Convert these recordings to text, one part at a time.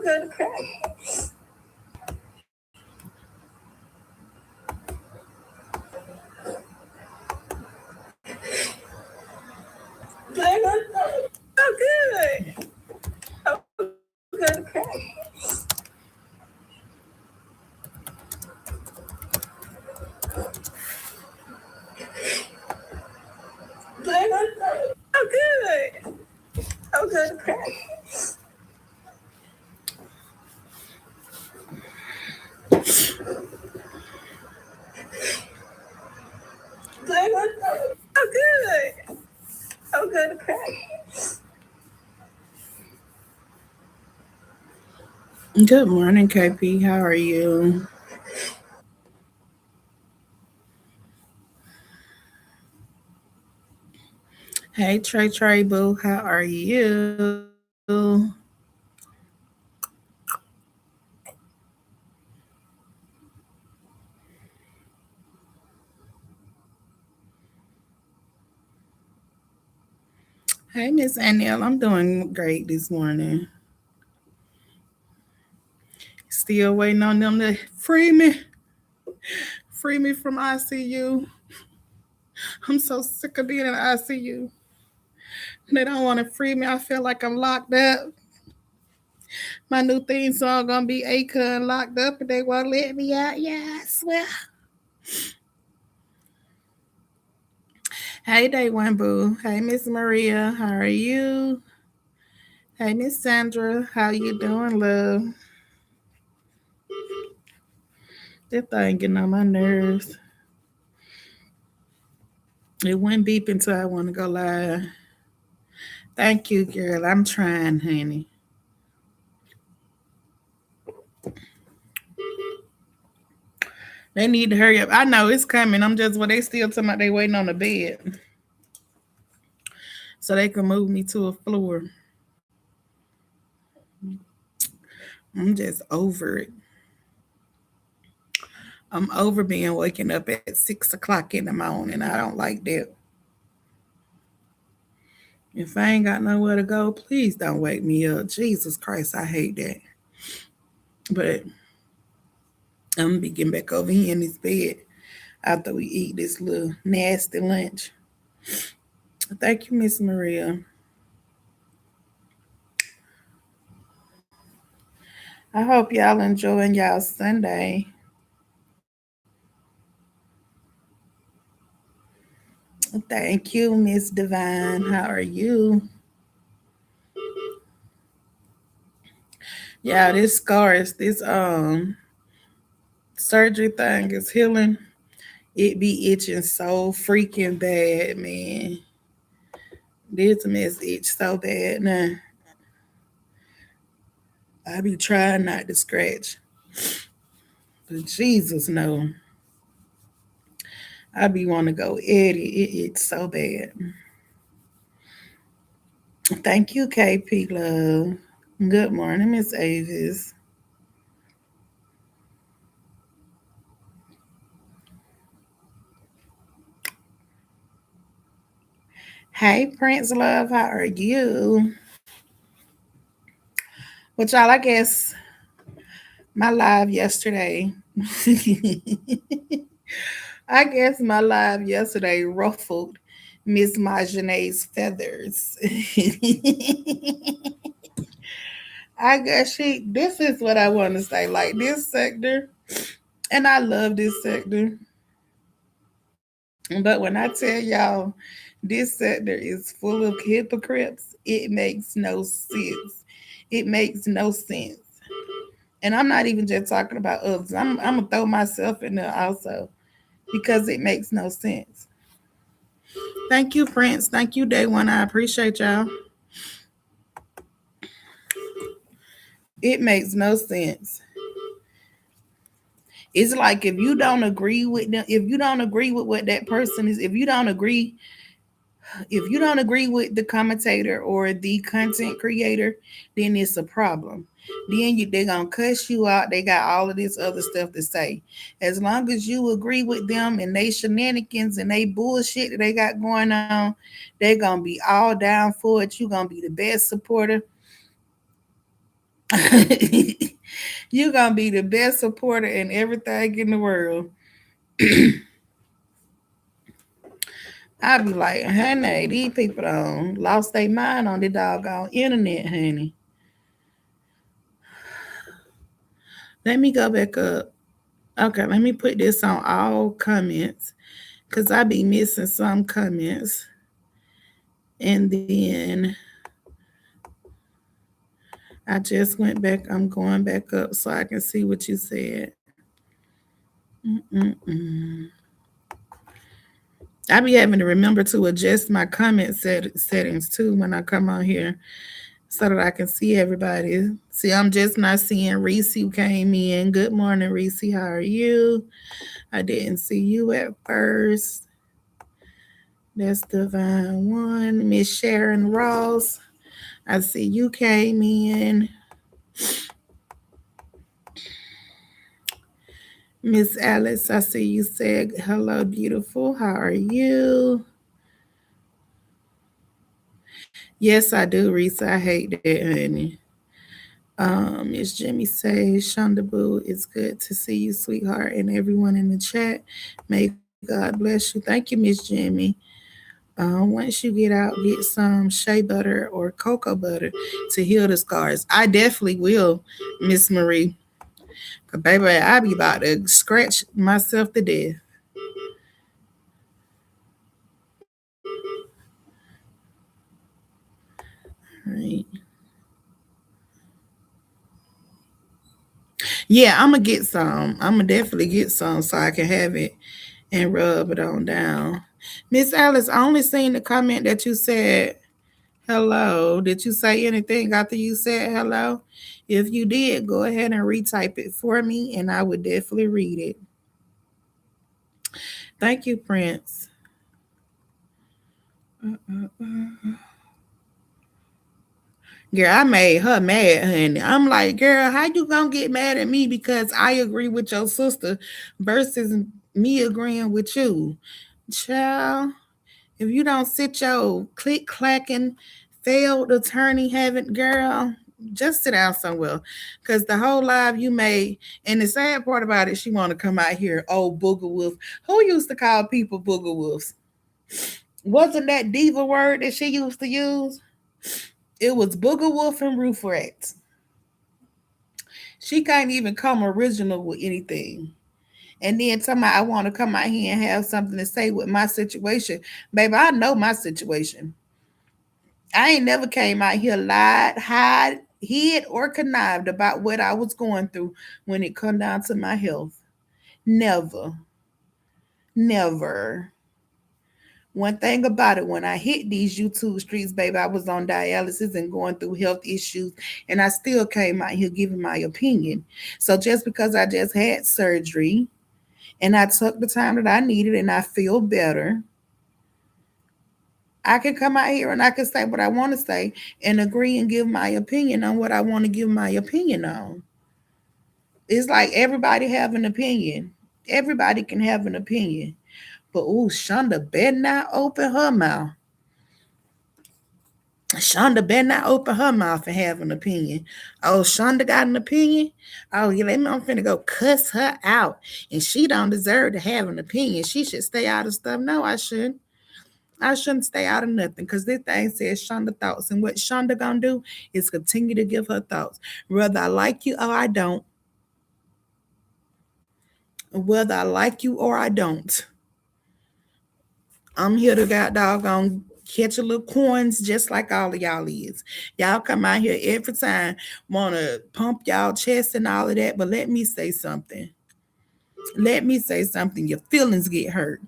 good crack. Oh, good. Oh, good crack. Oh, good. Oh, good crack. Oh, good. Oh, good crack. Good morning, KP. How are you? Hey, Trey Boo. How are you? Hey, Miss Annelle. I'm doing great this morning. Still waiting on them to free me from ICU. I'm so sick of being in ICU. They don't want to free me. I feel like I'm locked up. My new theme song gonna be Akon locked up, and they won't let me out. Yeah, I swear. Hey, Day One Boo. Hey, Miss Maria. How are you? Hey, Miss Sandra. How you doing, love? That thing getting on my nerves. It wouldn't beep until I want to go live. Thank you, girl. I'm trying, honey. They need to hurry up. I know it's coming. I'm just they still talking about they waiting on the bed. So they can move me to a floor. I'm just over it. I'm over being waking up at 6 o'clock in the morning. I don't like that. If I ain't got nowhere to go, please don't wake me up. Jesus Christ, I hate that. But I'm gonna be getting back over here in this bed after we eat this little nasty lunch. Thank you, Miss Maria. I hope y'all enjoying y'all Sunday. Thank you, Miss Divine. How are you? Yeah, this surgery thing is healing. It be itching so freaking bad, man. This mess itch so bad now. I be trying not to scratch. But Jesus no. I be want to go Eddie. It's so bad. Thank you, KP Love. Good morning, Miss Avis. Hey, Prince Love. How are you? Which y'all, I guess my live yesterday. I guess my live yesterday ruffled Miss Majane's feathers. I guess this is what I want to say. Like this sector, and I love this sector. But when I tell y'all this sector is full of hypocrites, it makes no sense. It makes no sense. And I'm not even just talking about others. I'm gonna throw myself in there also because it makes no sense. Thank you, Prince. Thank you, Day One. I appreciate y'all. It makes no sense. It's like if you don't agree with them, if you don't agree with what that person is, if you don't agree with the commentator or the content creator, then it's a problem. Then they're gonna cuss you out. They got all of this other stuff to say. As long as you agree with them and they shenanigans and they bullshit that they got going on, they're gonna be all down for it. You're gonna be the best supporter. You're gonna be the best supporter in everything in the world. I be like, honey, these people don't lost their mind on the doggone internet, honey. Let me go back up. Okay, let me put this on all comments because I be missing some comments. And then I just went back. I'm going back up so I can see what you said. Mm-mm-mm. I be having to remember to adjust my settings too when I come on here so that I can see everybody. See, I'm just not seeing Reese who came in. Good morning, Reese. How are you? I didn't see you at first. That's Divine One. Miss Sharon Ross. I see you came in. Miss Alice, I see you said hello, beautiful. How are you? Yes, I do, Risa. I hate that, honey. Miss Jimmy says, Shonda Boo, it's good to see you, sweetheart, and everyone in the chat. May God bless you. Thank you, Miss Jimmy. Once you get out, get some shea butter or cocoa butter to heal the scars. I definitely will, Miss Marie. Cause baby, I be about to scratch myself to death. Right. Yeah, I'm gonna get some. I'm gonna definitely get some so I can have it and rub it on down. Miss Alice, I only seen the comment that you said hello. Did you say anything after you said hello? If you did, go ahead and retype it for me, and I would definitely read it. Thank you, Prince. Girl, I made her mad, honey. I'm like, girl, how you gonna get mad at me because I agree with your sister versus me agreeing with you? Child, if you don't sit your click clacking failed attorney having girl, just sit down somewhere. Cause the whole live you made, and the sad part about it, she wanna come out here, oh booger wolf. Who used to call people booger wolves? Wasn't that diva word that she used to use? It was booger wolf and roof rats. She can't even come original with anything. And then tell me I want to come out here and have something to say with my situation. Baby, I know my situation. I ain't never came out here lied, hid, or connived about what I was going through when it come down to my health. Never. Never. One thing about it, when I hit these YouTube streets, baby, I was on dialysis and going through health issues, and I still came out here giving my opinion. So just because I just had surgery and I took the time that I needed and I feel better, I can come out here and I can say what I want to say and agree and give my opinion on what I want to give my opinion on. It's like everybody have an opinion. Everybody can have an opinion. But ooh, Shonda better not open her mouth. Shonda better not open her mouth and have an opinion. Oh, Shonda got an opinion. Oh, yeah, I'm finna go cuss her out. And she don't deserve to have an opinion. She should stay out of stuff. No, I shouldn't. I shouldn't stay out of nothing because this thing says Shonda thoughts. And what Shonda gonna do is continue to give her thoughts. Whether I like you or I don't. Whether I like you or I don't. I'm here to got doggone catch a little coins just like all of y'all is. Y'all come out here every time, wanna pump y'all chest and all of that. But let me say something. Let me say something. Your feelings get hurt.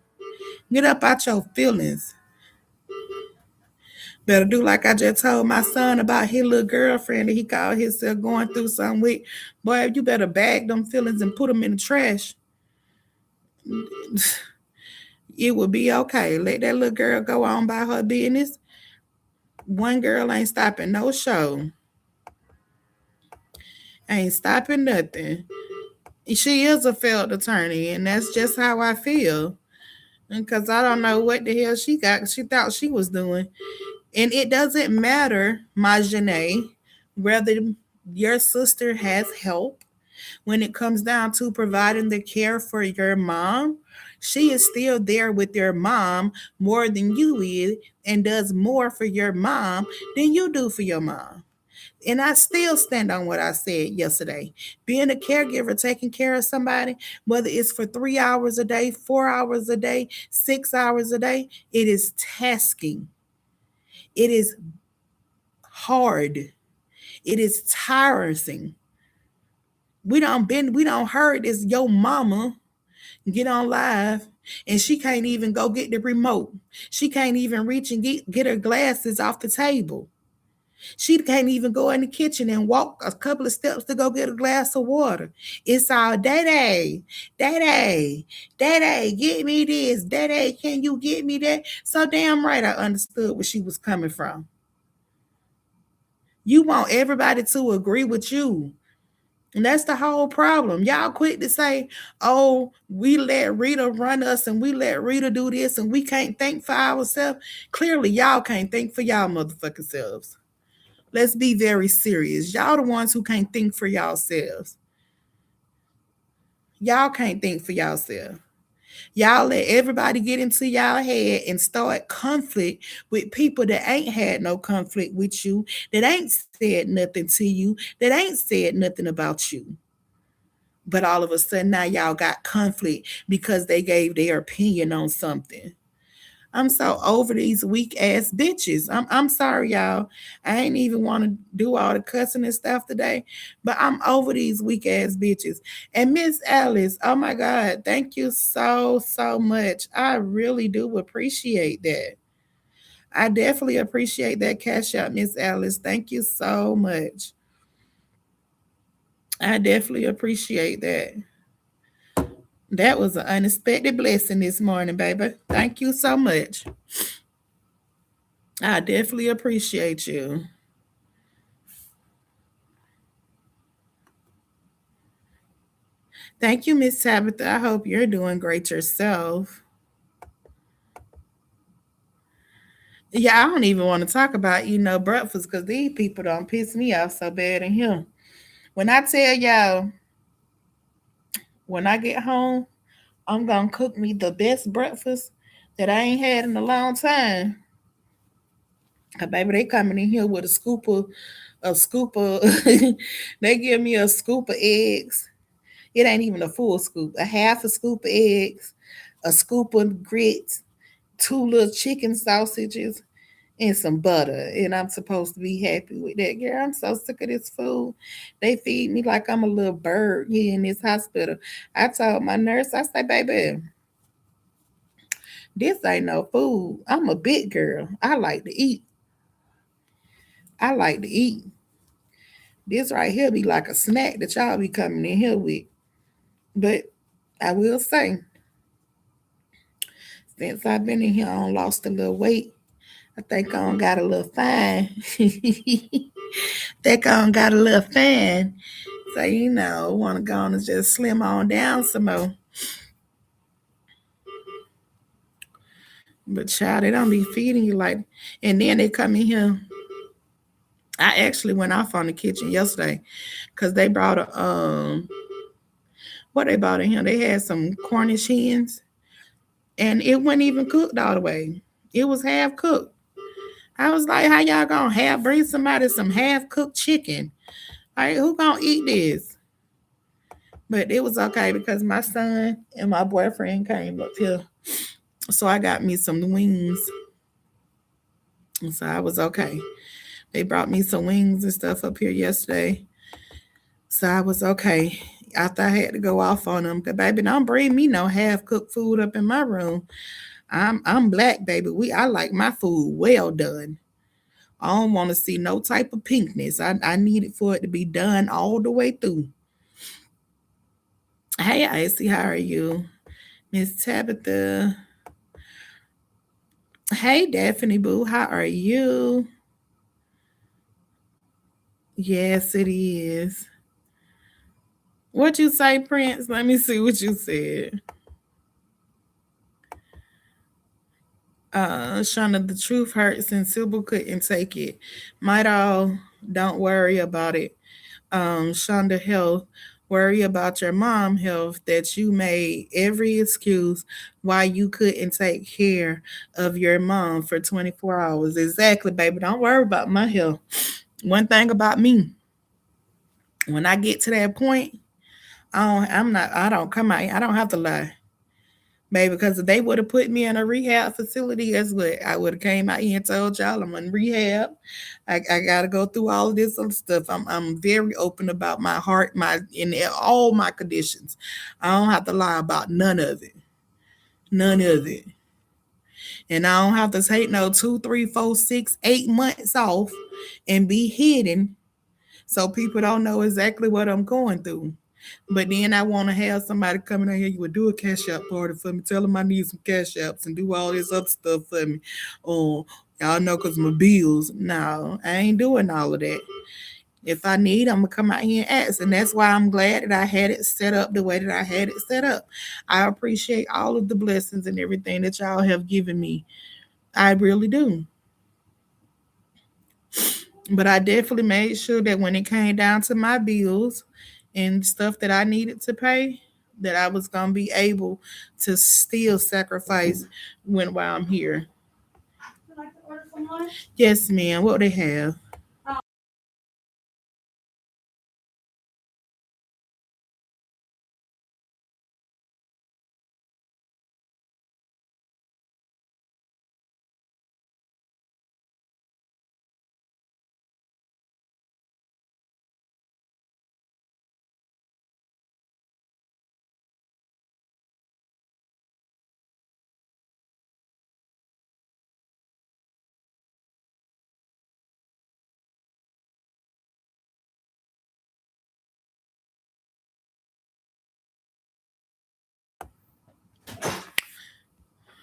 Get up out your feelings. Better do like I just told my son about his little girlfriend that he called himself going through something with. Boy, you better bag them feelings and put them in the trash. It will be okay. Let that little girl go on by her business. One girl ain't stopping no show. Ain't stopping nothing. She is a failed attorney, and that's just how I feel. Because I don't know what the hell she thought she was doing. And it doesn't matter, my Janae, whether Your sister has help when it comes down to providing the care for your mom. She is still there with your mom more than you is, and does more for your mom than you do for your mom. And I still stand on what I said yesterday. Being a caregiver, taking care of somebody, whether it's for 3 hours a day, 4 hours a day, 6 hours a day, it is tasking. It is hard. It is tiresome. We don't heard this your mama get on live and she can't even go get the remote. She can't even reach and get her glasses off the table. She can't even go in the kitchen and walk a couple of steps to go get a glass of water. It's all daddy, daddy, daddy, get me this. Daddy, can you get me that? So damn right I understood where she was coming from. You want everybody to agree with you. And that's the whole problem. Y'all quick to say, oh, we let Rita run us and we let Rita do this and we can't think for ourselves. Clearly, y'all can't think for y'all motherfucking selves. Let's be very serious. Y'all the ones who can't think for yourselves. Y'all can't think for yourself. Y'all let everybody get into y'all head and start conflict with people that ain't had no conflict with you, that ain't said nothing to you, that ain't said nothing about you. But all of a sudden now y'all got conflict because they gave their opinion on something. I'm so over these weak ass bitches. I'm sorry, y'all. I ain't even want to do all the cussing and stuff today, but I'm over these weak ass bitches. And Miss Alice, oh my God, thank you so much. I really do appreciate that. I definitely appreciate that cash out, Miss Alice. Thank you so much. I definitely appreciate that. That was an unexpected blessing this morning, baby. Thank you so much. I definitely appreciate you. Thank you, Miss Tabitha. I hope you're doing great yourself. Yeah, I don't even want to talk about breakfast because these people don't piss me off so bad in here. When I tell y'all, when I get home, I'm gonna cook me the best breakfast that I ain't had in a long time. Cause baby, they coming in here with a scoop of they give me a scoop of eggs. It ain't even a full scoop, a half a scoop of eggs, a scoop of grits, two little chicken sausages, and some butter. And I'm supposed to be happy with that. Girl, I'm so sick of this food. They feed me like I'm a little bird here in this hospital. I told my nurse, I say, baby, this ain't no food. I'm a big girl. I like to eat. I like to eat. This right here be like a snack that y'all be coming in here with. But I will say, since I've been in here, I lost a little weight. I think I got a little fine. Think I got a little fine. So, want to go on and just slim on down some more. But, child, they don't be feeding you like. And then they come in here. I actually went off on the kitchen yesterday because they brought what they brought in here. They had some Cornish hens, and it wasn't even cooked all the way. It was half cooked. I was like, how y'all gonna bring somebody some half cooked chicken? Like, who gonna eat this? But it was okay because my son and my boyfriend came up here. So I got me some wings. And so I was okay. They brought me some wings and stuff up here yesterday. So I was okay. After I had to go off on them, cause baby, don't bring me no half cooked food up in my room. I'm black, baby. I like my food well done. I don't want to see no type of pinkness. I need it for it to be done all the way through. Hey, Icy, how are you? Miss Tabitha. Hey, Daphne Boo, how are you? Yes, it is. What you say, Prince? Let me see what you said. Shauna, the truth hurts and Sybil couldn't take it. Might all, don't worry about it. Shonda Health, worry about your mom health that you made every excuse why you couldn't take care of your mom for 24 hours. Exactly, baby. Don't worry about my health. One thing about me, when I get to that point, I don't come out, I don't have to lie. Baby, because if they would have put me in a rehab facility, guess what? I would have came out here and told y'all I'm in rehab. I gotta go through all of this other stuff. I'm very open about my heart, my in all my conditions. I don't have to lie about none of it. None of it. And I don't have to take no 2, 3, 4, 6, 8 months off and be hidden so people don't know exactly what I'm going through. But then I want to have somebody coming out here. You would do a cash out party for me. Tell them I need some cash apps and do all this other stuff for me. Or y'all know because my bills. No, I ain't doing all of that. If I need, I'm gonna come out here and ask, and that's why I'm glad that I had it set up the way that I had it set up. I appreciate all of the blessings and everything that y'all have given me. I really do. But I definitely made sure that when it came down to my bills and stuff that I needed to pay, that I was gonna be able to still sacrifice while I'm here. Yes, ma'am. What they have?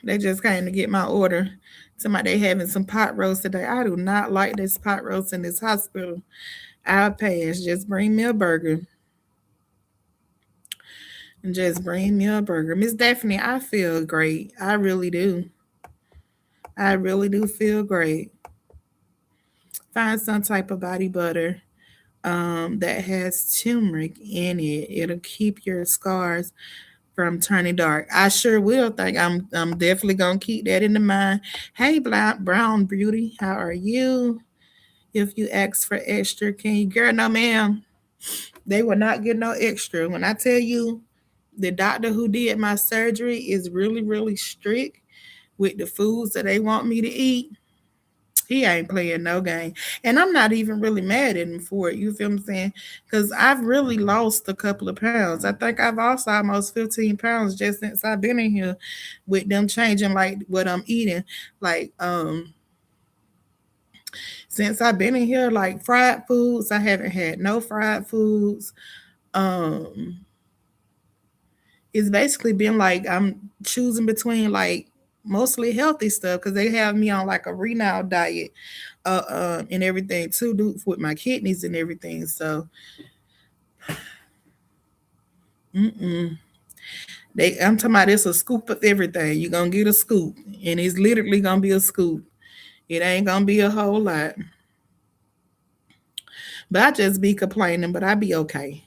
They just came to get my order. Somebody they having some pot roast today. I do not like this pot roast in this hospital. I'll pass. Just bring me a burger. And just bring me a burger. Miss Daphne, I feel great. I really do. I really do feel great. Find some type of body butter that has turmeric in it. It'll keep your scars from turning dark. I sure will. Think I'm definitely gonna keep that in the mind. Hey, Black Brown Beauty, how are you? If you ask for extra, can you? Girl, no, ma'am. They will not get no extra. When I tell you, the doctor who did my surgery is really, really strict with the foods that they want me to eat. He ain't playing no game. And I'm not even really mad at him for it. You feel what I'm saying? Because I've really lost a couple of pounds. I think I've lost almost 15 pounds just since I've been in here with them changing like what I'm eating. Like, since I've been in here, like fried foods, I haven't had no fried foods. Um, it's basically been like I'm choosing between like mostly healthy stuff because they have me on like a renal diet and everything too, do with my kidneys and everything. So, mm-mm. I'm talking about it's a scoop of everything. You're gonna get a scoop, and it's literally gonna be a scoop. It ain't gonna be a whole lot. But I just be complaining, but I be okay.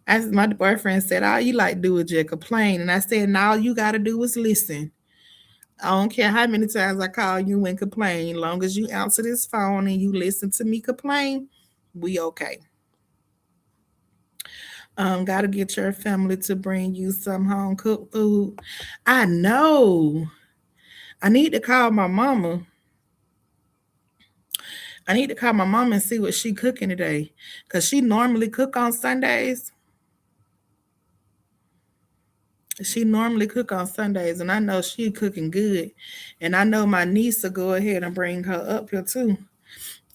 My boyfriend said, all you like to do is just complain. And I said, and all you gotta do is listen. I don't care how many times I call you and complain. As long as you answer this phone and you listen to me complain, we okay. Gotta get your family to bring you some home cooked food. I know. I need to call my mama. I need to call my mama and see what she cooking today. Cause she normally cook on Sundays. She normally cook on Sundays, and I know she cooking good. And I know my niece will go ahead and bring her up here too.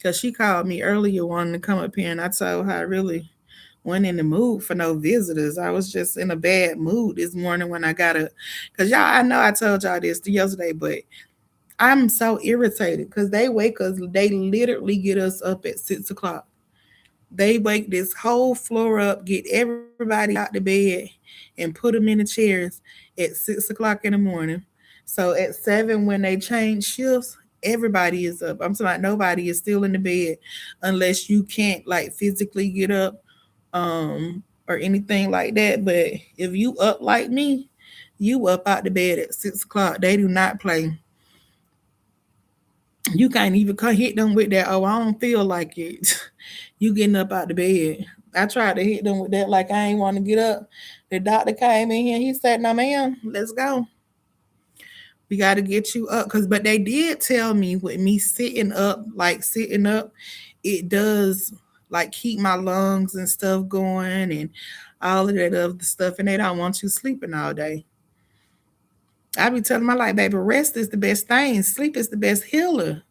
Cause she called me earlier wanting to come up here, and I told her I really wasn't in the mood for no visitors. I was just in a bad mood this morning when I got up. Cause y'all, I know I told y'all this yesterday, but I'm so irritated because they wake us, they literally get us up at 6 o'clock. They wake this whole floor up, get everybody out the bed, and put them in the chairs at 6 o'clock in the morning. So at 7, when they change shifts, Everybody is up. I'm talking about nobody is still in the bed unless you can't like physically get up or anything like that. But if you up like me, you up out the bed at 6 o'clock. They do not play. You can't even hit them with that. Oh, I don't feel like it. You getting up out the bed. I tried to hit them with that like I ain't want to get up. The doctor came in here. He said, "No, ma'am, let's go. We got to get you up." But they did tell me with me sitting up, like sitting up, it does like keep my lungs and stuff going and all of that other stuff. And they don't want you sleeping all day. I be telling my like, baby, rest is the best thing. Sleep is the best healer.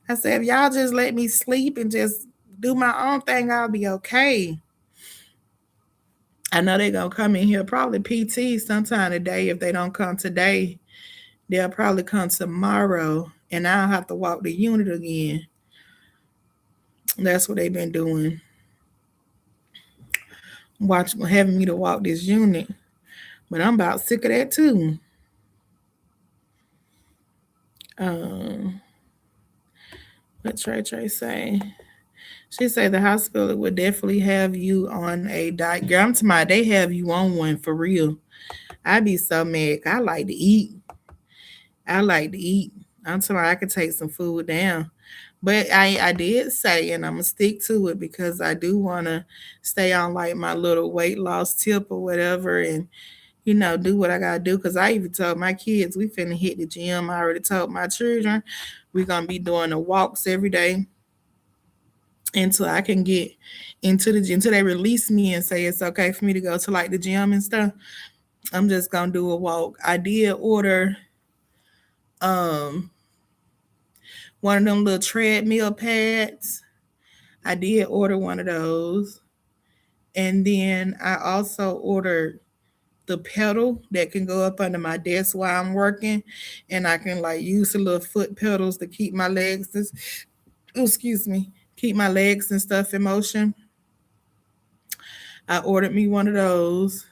I said, if y'all just let me sleep and just do my own thing, I'll be okay. I know they're gonna come in here probably PT sometime today. If they don't come today, they'll probably come tomorrow, and I'll have to walk the unit again. That's what they've been doing. Having me to walk this unit, but I'm about sick of that too. Um, what Trey say? She said the hospital would definitely have you on a diet. Girl, I'm talking about they have you on one for real. I be so mad. I like to eat. I like to eat. I'm talking about I could take some food down. But I did say, and I'm gonna stick to it because I do wanna stay on like my little weight loss tip or whatever, and do what I gotta do. Cause I even told my kids we finna hit the gym. I already told my children we're gonna be doing the walks every day until I can get into the gym, until they release me and say it's okay for me to go to like the gym and stuff. I'm just gonna do a walk. I did order um one of them little treadmill pads. I did order one of those. And then I also ordered the pedal that can go up under my desk while I'm working. And I can like use the little foot pedals to keep my legs, excuse me, keep my legs and stuff in motion. I ordered me one of those.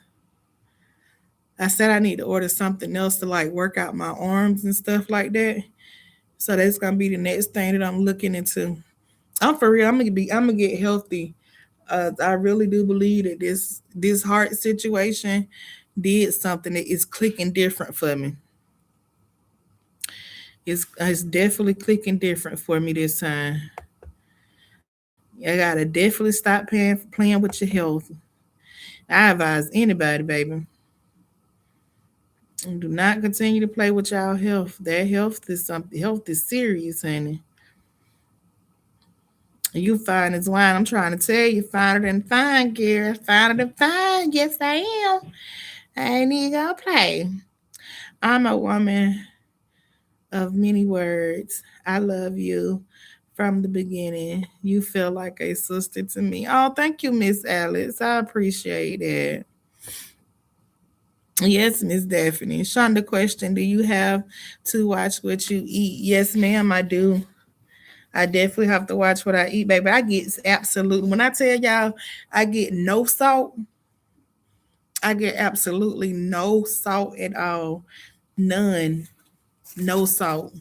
I said I need to order something else to like work out my arms and stuff like that. So that's gonna be the next thing that I'm looking into. I'm for real. I'm gonna get healthy. I really do believe that this heart situation did something that is clicking different for me. It's definitely clicking different for me this time. I gotta definitely stop playing with your health. I advise anybody, baby, do not continue to play with y'all health. That health is something. Health is serious, honey. You fine as wine. I'm trying to tell you, finer than fine, girl. Finer than fine. Yes, I am. I ain't even gonna play. I'm a woman of many words. I love you from the beginning. You feel like a sister to me. Oh, thank you, Miss Alice. I appreciate that. Yes, Miss Daphne. Shonda question, do you have to watch what you eat? Yes, ma'am, I do. I definitely have to watch what I eat, baby. I get absolutely, when I tell y'all I get no salt, I get absolutely no salt at all. None. No salt.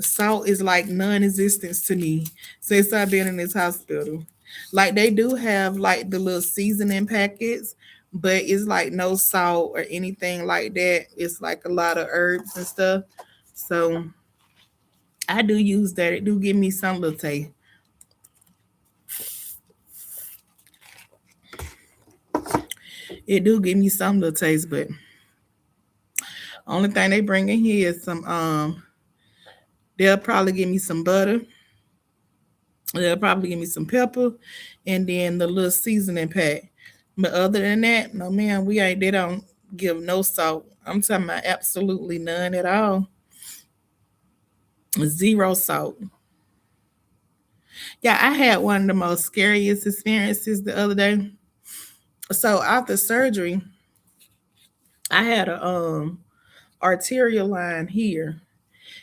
Salt is like non-existence to me since I've been in this hospital. Like they do have like the little seasoning packets, but it's like no salt or anything like that. It's like a lot of herbs and stuff. So I do use that. It do give me some little taste. It do give me some little taste, but only thing they bring in here is some they'll probably give me some butter. They'll probably give me some pepper and then the little seasoning pack. But other than that, no man, they don't give no salt. I'm talking about absolutely none at all. Zero salt. Yeah, I had one of the most scariest experiences the other day. So after surgery, I had a arterial line here,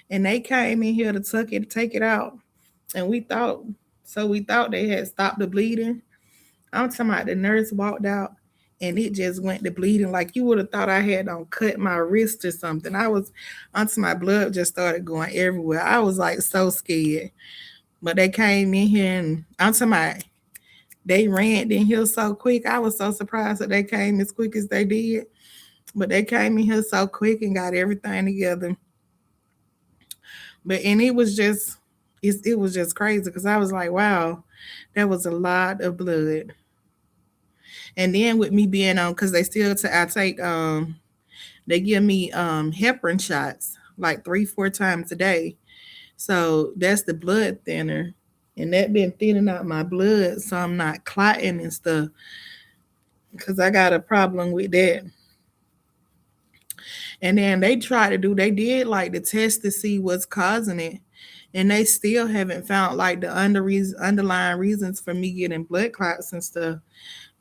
and they came in here to take it out, and we thought they had stopped the bleeding. I'm talking about the nurse walked out and it just went to bleeding. Like you would have thought I had cut my wrist or something. I was onto my blood just started going everywhere. I was like so scared. But they came in here and onto my they ran in here so quick. I was so surprised that they came as quick as they did. But they came in here so quick and got everything together. But and it was just crazy because I was like, wow, that was a lot of blood. And then with me being on, because I take they give me heparin shots like 3-4 times a day. So that's the blood thinner. And that been thinning out my blood, so I'm not clotting and stuff. Cause I got a problem with that. And then they did like the test to see what's causing it. And they still haven't found like the underlying reasons for me getting blood clots and stuff.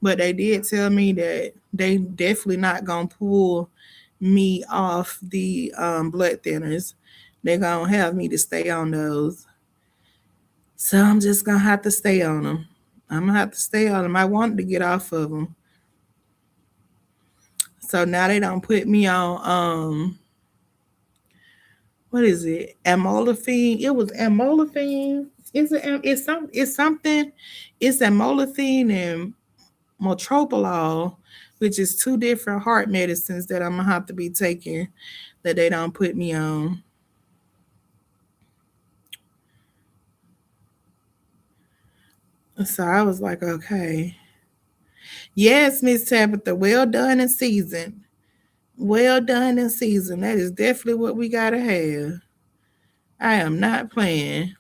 But they did tell me that they definitely not gonna pull me off the blood thinners. They're gonna have me to stay on those. So I'm just gonna have to stay on them. I'm gonna have to stay on them. I wanted to get off of them. So now they don't put me on what is it? Amolafine. It was amolafine. It's something. It's amolafine and motropolol, which is two different heart medicines that I'm gonna have to be taking that they don't put me on. So I was like, okay. Yes, Miss Tabitha, well done and seasoned. Well done and seasoned. That is definitely what we gotta have. I am not playing.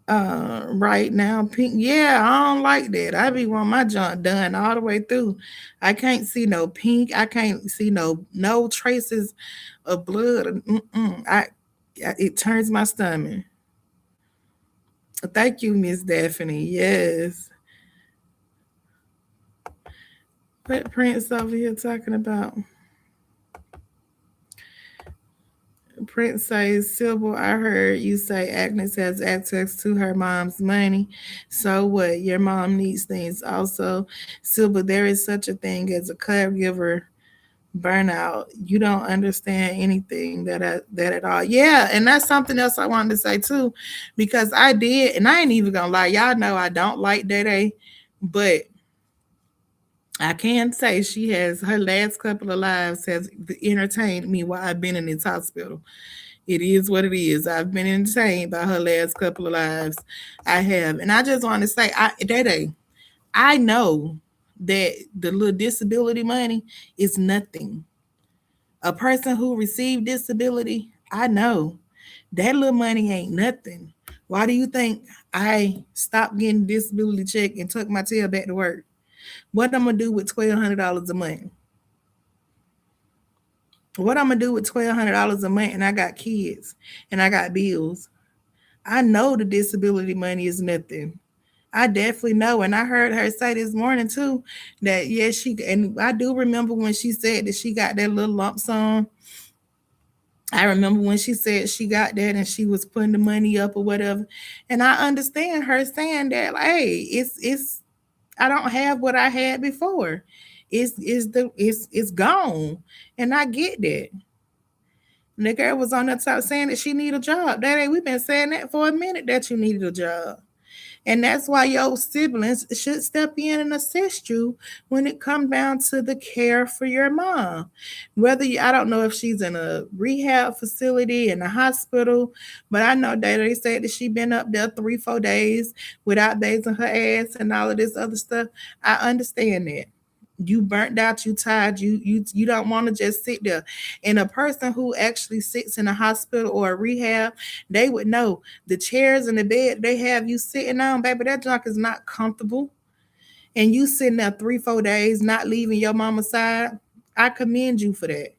Right now, pink. Yeah, I don't like that. I be want my junk done all the way through. I can't see no pink. I can't see no traces of blood. It turns my stomach. Thank you, Miss Daphne. Yes. What Prince over here talking about? Prince says, Sybil, I heard you say Agnes has access to her mom's money. So what? Your mom needs things also. Sybil, there is such a thing as a caregiver burnout. You don't understand anything that at all. Yeah, and that's something else I wanted to say too, because I did, and I ain't even gonna lie. Y'all know I don't like Day, but I can say she has her last couple of lives has entertained me while I've been in this hospital. It is what it is. I've been entertained by her last couple of lives. I have, and I just want to say, I know that the little disability money is nothing. A person who received disability, I know that little money ain't nothing. Why do you think I stopped getting disability check and took my tail back to work? What I'm gonna do with $1,200 a month? What I'm gonna do with $1,200 a month? And I got kids and I got bills. I know the disability money is nothing. I definitely know. And I heard her say this morning too that yes, and I do remember when she said that she got that little lump sum. I remember when she said she got that and she was putting the money up or whatever. And I understand her saying that, like, hey, it's I don't have what I had before. It's gone. And I get that. And the girl was on the top saying that she need a job. That ain't we've been saying that for a minute that you needed a job. And that's why your siblings should step in and assist you when it comes down to the care for your mom. I don't know if she's in a rehab facility, in a hospital, but I know that they said that she been up there 3-4 days without days on her ass and all of this other stuff. I understand that. You burnt out, you tired, you don't want to just sit there. And a person who actually sits in a hospital or a rehab, they would know the chairs and the bed they have you sitting on, baby, that junk is not comfortable. And you sitting there 3-4 days not leaving your mama's side. I commend you for that.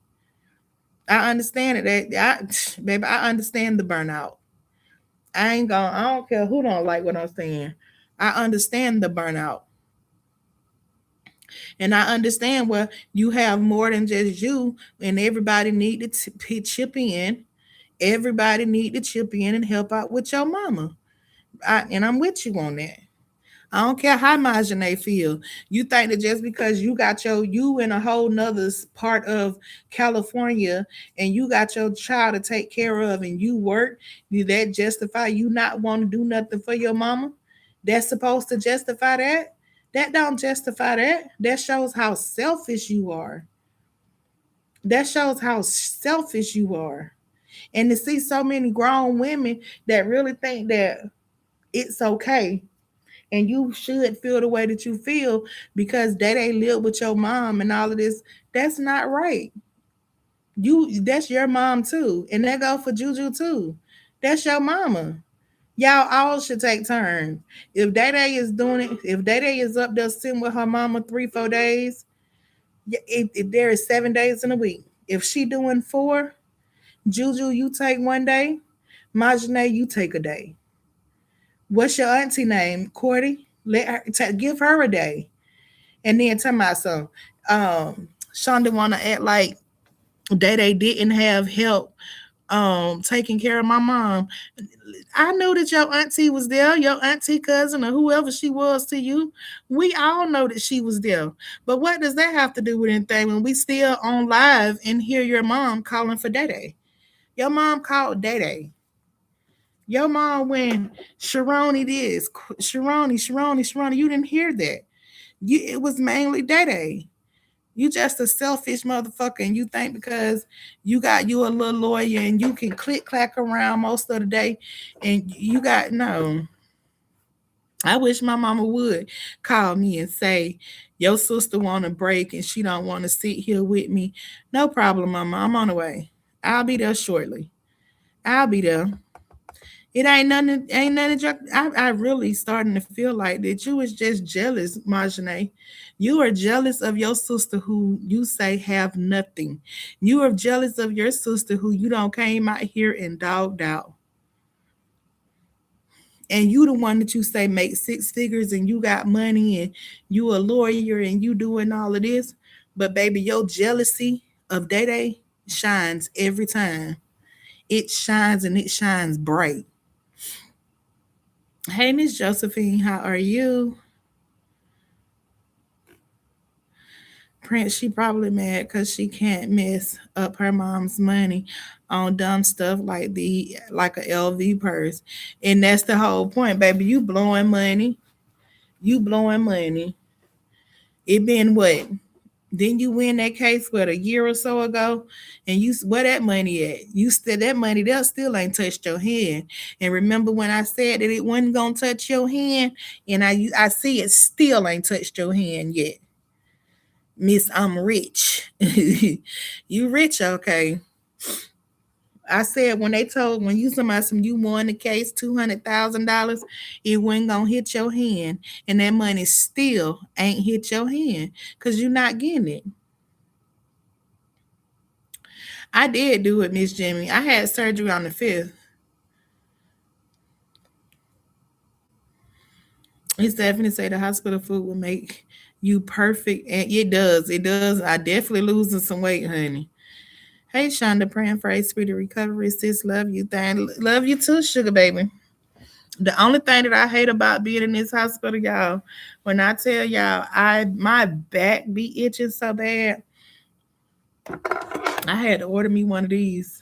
I understand it. Baby, I understand the burnout. I don't care who don't like what I'm saying. I understand the burnout. And I understand where you have more than just you, and everybody need to chip in. Everybody need to chip in and help out with your mama. And I'm with you on that. I don't care how Marjane feel. You think that just because you in a whole nother part of California and you got your child to take care of and you work, do that justify you not want to do nothing for your mama? That's supposed to justify that? That don't justify that. That shows how selfish you are. That shows how selfish you are. And to see so many grown women that really think that it's okay and you should feel the way that you feel because they live with your mom and all of this, that's not right. That's your mom too. And that go for Juju too. That's your mama. Y'all all should take turns. If Day Day is doing it, if Day Day is up there sitting with her mama 3, 4 days, if there is 7 days in a week. If she doing 4, Juju, you take one day. Majane, you take a day. What's your auntie name? Cordy? Let her give her a day. And then tell my son, Shonda wanna act like they didn't have help taking care of my mom. I knew that your auntie was there, your auntie cousin or whoever she was to you. We all know that she was there. But what does that have to do with anything when we still on live and hear your mom calling for Day? Your mom called Day. Your mom when Sharoni this, Sharoni. You didn't hear that. It was mainly Day. You just a selfish motherfucker, and you think because you got you a little lawyer and you can click clack around most of the day, and you got no. I wish my mama would call me and say, "Your sister want a break and she don't want to sit here with me." No problem, mama. I'm on the way. I'll be there shortly. I'll be there. It ain't nothing. Ain't nothing. I really starting to feel like that you was just jealous, Marjane. You are jealous of your sister who you say have nothing. You are jealous of your sister who you don't came out here and dogged out. And you the one that you say make 6 figures and you got money and you a lawyer and you doing all of this. But baby, your jealousy of Day Day shines every time. It shines and it shines bright. Hey, Miss Josephine, how are you? Prince, she probably mad because she can't mess up her mom's money on dumb stuff like a LV purse. And that's the whole point, baby. You blowing money. You blowing money. It been what? Didn't you win that case a year or so ago? And you where that money at? You still that money that still ain't touched your hand. And remember when I said that it wasn't gonna touch your hand, and I see it still ain't touched your hand yet. Miss, I'm rich. You rich, okay. I said when you somebody some you won the case $200,000, it wasn't gonna hit your hand, and that money still ain't hit your hand because you're not getting it. I did do it, Miss Jimmy. I had surgery on the 5th. He definitely say the hospital food will make you perfect, and it does. It does. I definitely losing some weight, honey. Hey, Shonda, praying for a speedy recovery. Sis, love you. Love you too, sugar baby. The only thing that I hate about being in this hospital, y'all, when I tell y'all my back be itching so bad, I had to order me one of these.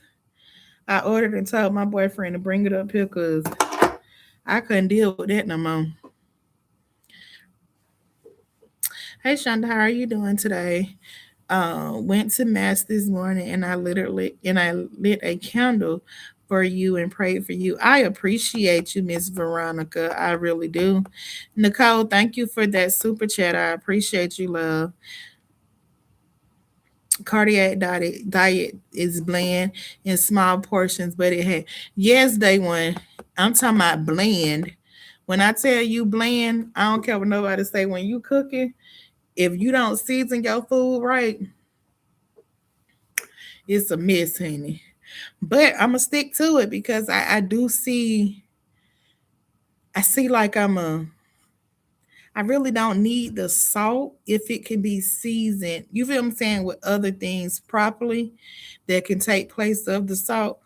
I ordered and told my boyfriend to bring it up here because I couldn't deal with that no more. Hey Shonda, how are you doing today? Went to mass this morning and I lit a candle for you and prayed for you. I appreciate you, Miss Veronica. I really do. Nicole, thank you for that super chat. I appreciate you, love. Cardiac diet is bland in small portions, but it had yes, day one. I'm talking about bland. When I tell you bland, I don't care what nobody say. When you cooking, if you don't season your food right, it's a mess, honey. But I'm gonna stick to it because I do see. I see like I really don't need the salt if it can be seasoned. You feel what I'm saying with other things properly that can take place of the salt.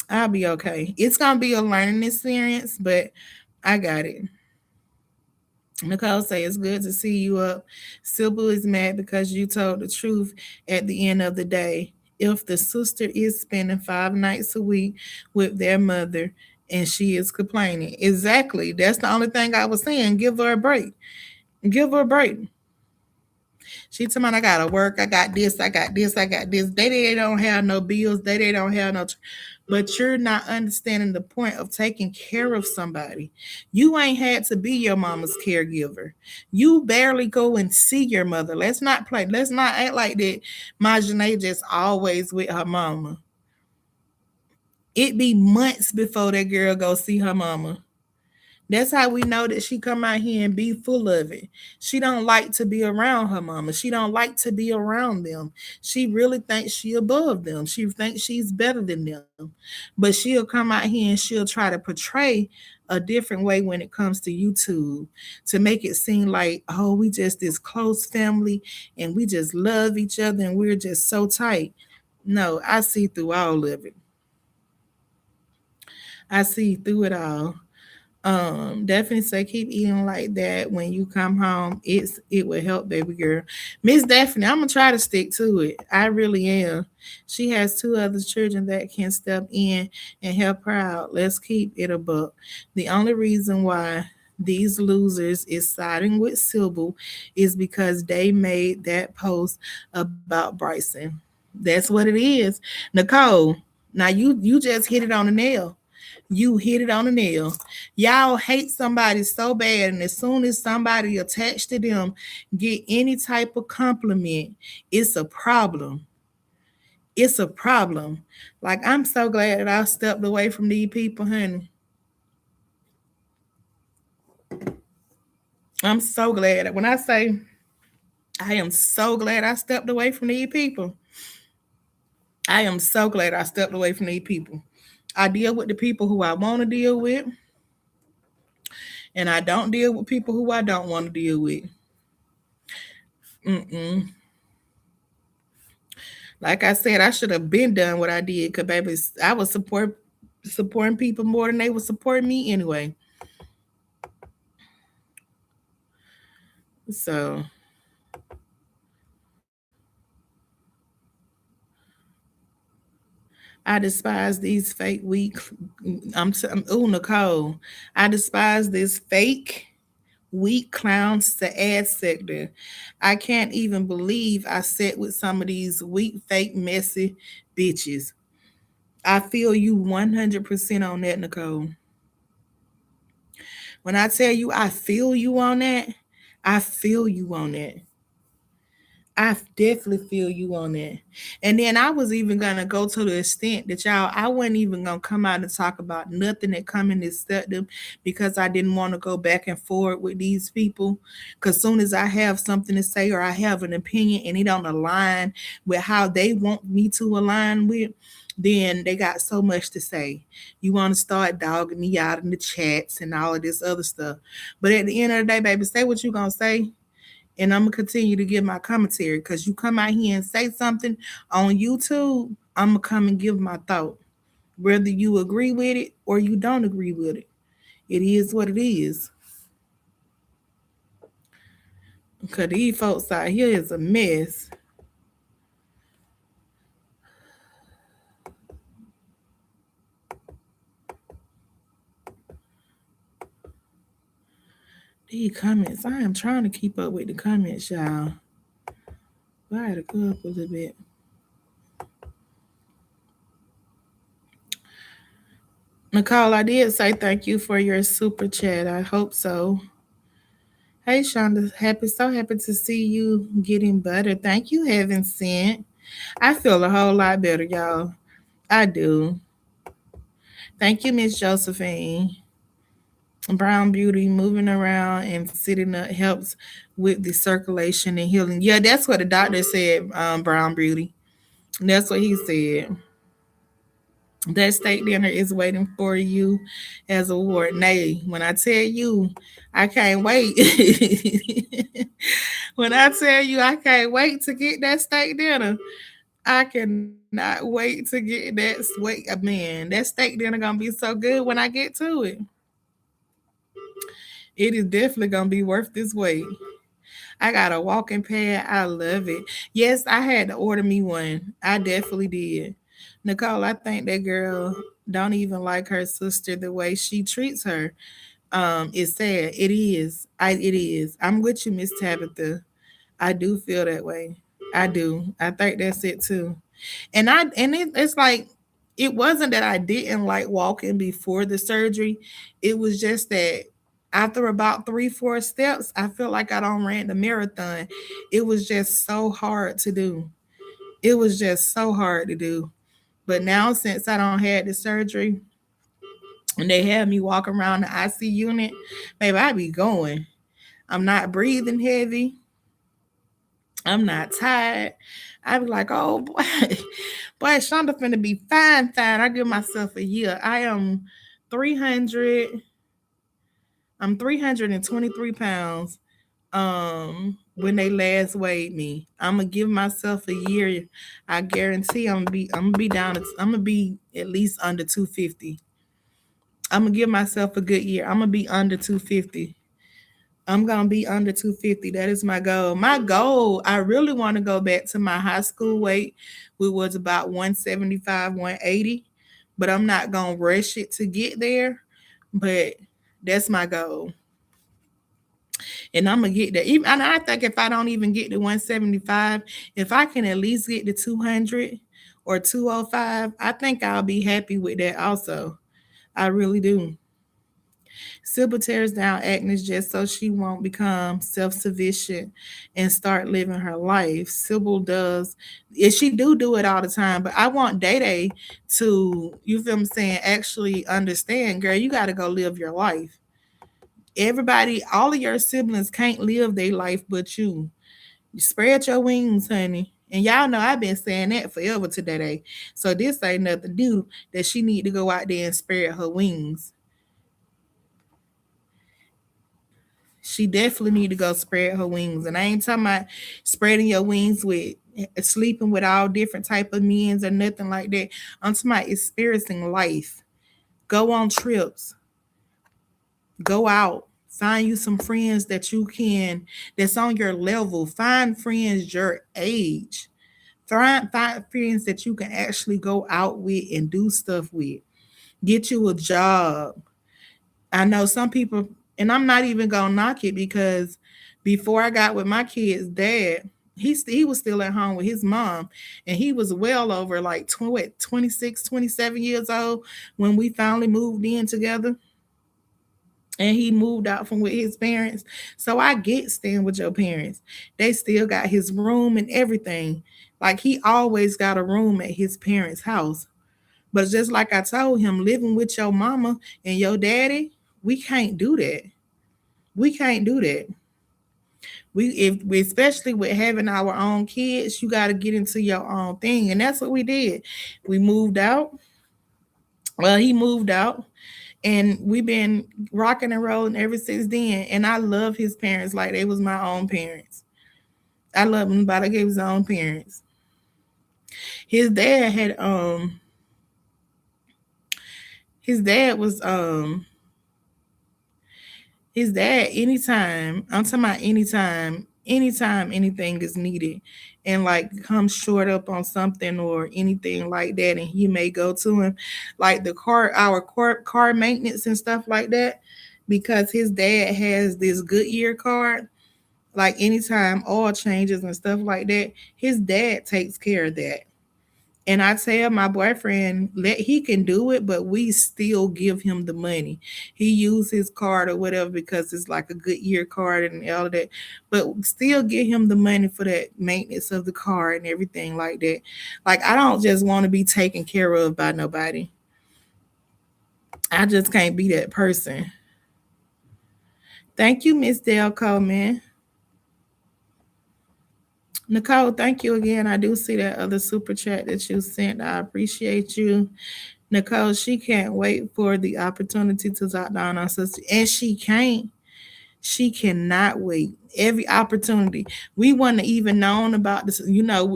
I'll be okay. It's gonna be a learning experience, but I got it. Nicole say it's good to see you up. Sybil is mad because you told the truth at the end of the day. If the sister is spending 5 nights a week with their mother and she is complaining. Exactly. That's the only thing I was saying. Give her a break. Give her a break. She told me I gotta work. I got this. I got this. I got this. They don't have no bills. They don't have no. But you're not understanding the point of taking care of somebody. You ain't had to be your mama's caregiver. You barely go and see your mother. Let's not play. Let's not act like that. My Janae just always with her mama. It be months before that girl go see her mama. That's how we know that she come out here and be full of it. She don't like to be around her mama. She don't like to be around them. She really thinks she above them. She thinks she's better than them. But she'll come out here and she'll try to portray a different way when it comes to YouTube to make it seem like, oh, we just this close family and we just love each other and we're just so tight. No, I see through all of it. I see through it all. Definitely say keep eating like that when you come home. It will help, baby girl. Miss Daphne, I'm gonna try to stick to it. I really am. She has two other children that can step in and help her out. Let's keep it a buck. The only reason why these losers is siding with Sybil is because they made that post about Bryson. That's what it is. Nicole, now you just hit it on the nail. You hit it on the nail. Y'all hate somebody so bad, and as soon as somebody attached to them get any type of compliment, it's a problem. It's a problem. Like I'm so glad that I stepped away from these people, honey. I'm so glad. When I say I am so glad I stepped away from these people, I am so glad I stepped away from these people. I deal with the people who I want to deal with, and I don't deal with people who I don't want to deal with. Mm-mm. Like I said, I should have been done what I did because, baby, I was supporting people more than they would support me anyway. So I despise these fake weak. Oh, Nicole, I despise this fake weak clowns to ad sector. I can't even believe I sat with some of these weak, fake, messy bitches. I feel you 100% on that, Nicole. When I tell you I feel you on that, I feel you on that. I definitely feel you on that. And then I was even gonna go to the extent that y'all, I wasn't even gonna come out and talk about nothing that come in this them because I didn't want to go back and forth with these people. Cause soon as I have something to say or I have an opinion and it don't align with how they want me to align with, then they got so much to say. You want to start dogging me out in the chats and all of this other stuff. But at the end of the day, baby, say what you gonna say and I'm gonna continue to give my commentary because you come out here and say something on YouTube, I'm gonna come and give my thought, whether you agree with it or you don't agree with it. It is what it is. Cause these folks out here is a mess. These comments, I am trying to keep up with the comments, y'all. But I had to go up a little bit. Nicole, I did say thank you for your super chat. I hope so. Hey, Shonda, so happy to see you getting better. Thank you, Heaven Sent. I feel a whole lot better, y'all. I do. Thank you, Miss Josephine. Brown Beauty moving around and sitting up helps with the circulation and healing. Yeah, that's what the doctor said, Brown Beauty. That's what he said. That steak dinner is waiting for you as a ward. Nay, when I tell you, I can't wait. When I tell you, I can't wait to get that steak dinner. I cannot wait to get that sweet man. That steak dinner gonna be so good when I get to it. It is definitely gonna be worth this wait. I got a walking pad. I love it. Yes, I had to order me one. I definitely did. Nicole, I think that girl don't even like her sister the way she treats her. It's sad. It is. It is. I'm with you, Miss Tabitha. I do feel that way. I do. I think that's it too. It's like it wasn't that I didn't like walking before the surgery. It was just that after about 3, 4 steps, I felt like I don't ran the marathon. It was just so hard to do. It was just so hard to do. But now since I don't had the surgery and they had me walk around the IC unit, maybe I be going. I'm not breathing heavy. I'm not tired. I be like, oh boy, boy, Shonda finna be fine, fine. I give myself a year. I am 300. I'm 323 pounds. When they last weighed me, I'm gonna give myself a year. I guarantee I'm gonna be down. I'm gonna be at least under 250. I'm gonna give myself a good year. I'm gonna be under 250. I'm gonna be under 250. That is my goal. My goal, I really want to go back to my high school weight, which was about 175, 180. But I'm not gonna rush it to get there. But that's my goal. And I'm gonna get there. Even and I think if I don't even get to 175, if I can at least get to 200 or 205, I think I'll be happy with that also. I really do. Sybil tears down Agnes just so she won't become self-sufficient and start living her life. Sybil does, and she do it all the time. But I want Day Day to, you feel me saying, actually understand, girl. You got to go live your life. Everybody, all of your siblings can't live their life but you. You spread your wings, honey. And y'all know I've been saying that forever to Day Day. So this ain't nothing new that she need to go out there and spread her wings. She definitely need to go spread her wings. And I ain't talking about spreading your wings with sleeping with all different type of men's or nothing like that. I'm talking about experiencing life. Go on trips. Go out. Find you some friends that you can, that's on your level. Find friends your age. Find friends that you can actually go out with and do stuff with. Get you a job. I know some people, and I'm not even gonna knock it because before I got with my kid's dad, he was still at home with his mom, and he was well over like 26, 27 years old when we finally moved in together. And he moved out from with his parents. So I get staying with your parents. They still got his room and everything. Like he always got a room at his parents' house. But just like I told him, living with your mama and your daddy, we can't do that. We can't do that. We especially with having our own kids, you got to get into your own thing, and that's what we did. We moved out. Well, he moved out, and we've been rocking and rolling ever since then. And I love his parents like they was my own parents. I love him, but I gave his own parents. His dad had his dad was his dad, anytime, I'm talking about anytime anything is needed and like comes short up on something or anything like that, and he may go to him, like our car maintenance and stuff like that, because his dad has this Goodyear card. Like anytime oil changes and stuff like that, his dad takes care of that. And I tell my boyfriend let he can do it, but we still give him the money. He use his card or whatever because it's like a good year card and all of that. But still give him the money for that maintenance of the car and everything like that. Like I don't just want to be taken care of by nobody. I just can't be that person. Thank you, Miss Dale Coleman. Nicole, thank you again. I do see that other super chat that you sent. I appreciate you. Nicole, she can't wait for the opportunity to talk down on sister. And she can't. She cannot wait. Every opportunity. We wouldn't even known about this.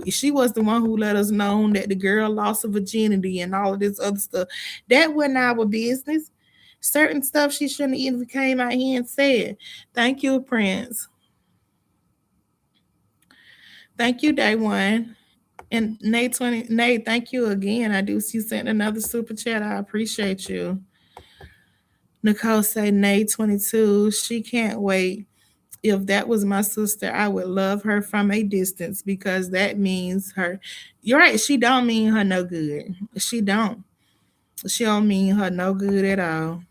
She was the one who let us know that the girl lost her virginity and all of this other stuff. That wasn't our business. Certain stuff she shouldn't even came out here and said. Thank you, Prince. Thank you, Day One. And Nate 20 Nate, thank you again. I do see you sent another super chat. I appreciate you. Nicole say Nate 22. She can't wait. If that was my sister, I would love her from a distance because that means her. You're right. She don't mean her no good. She don't. She don't mean her no good at all.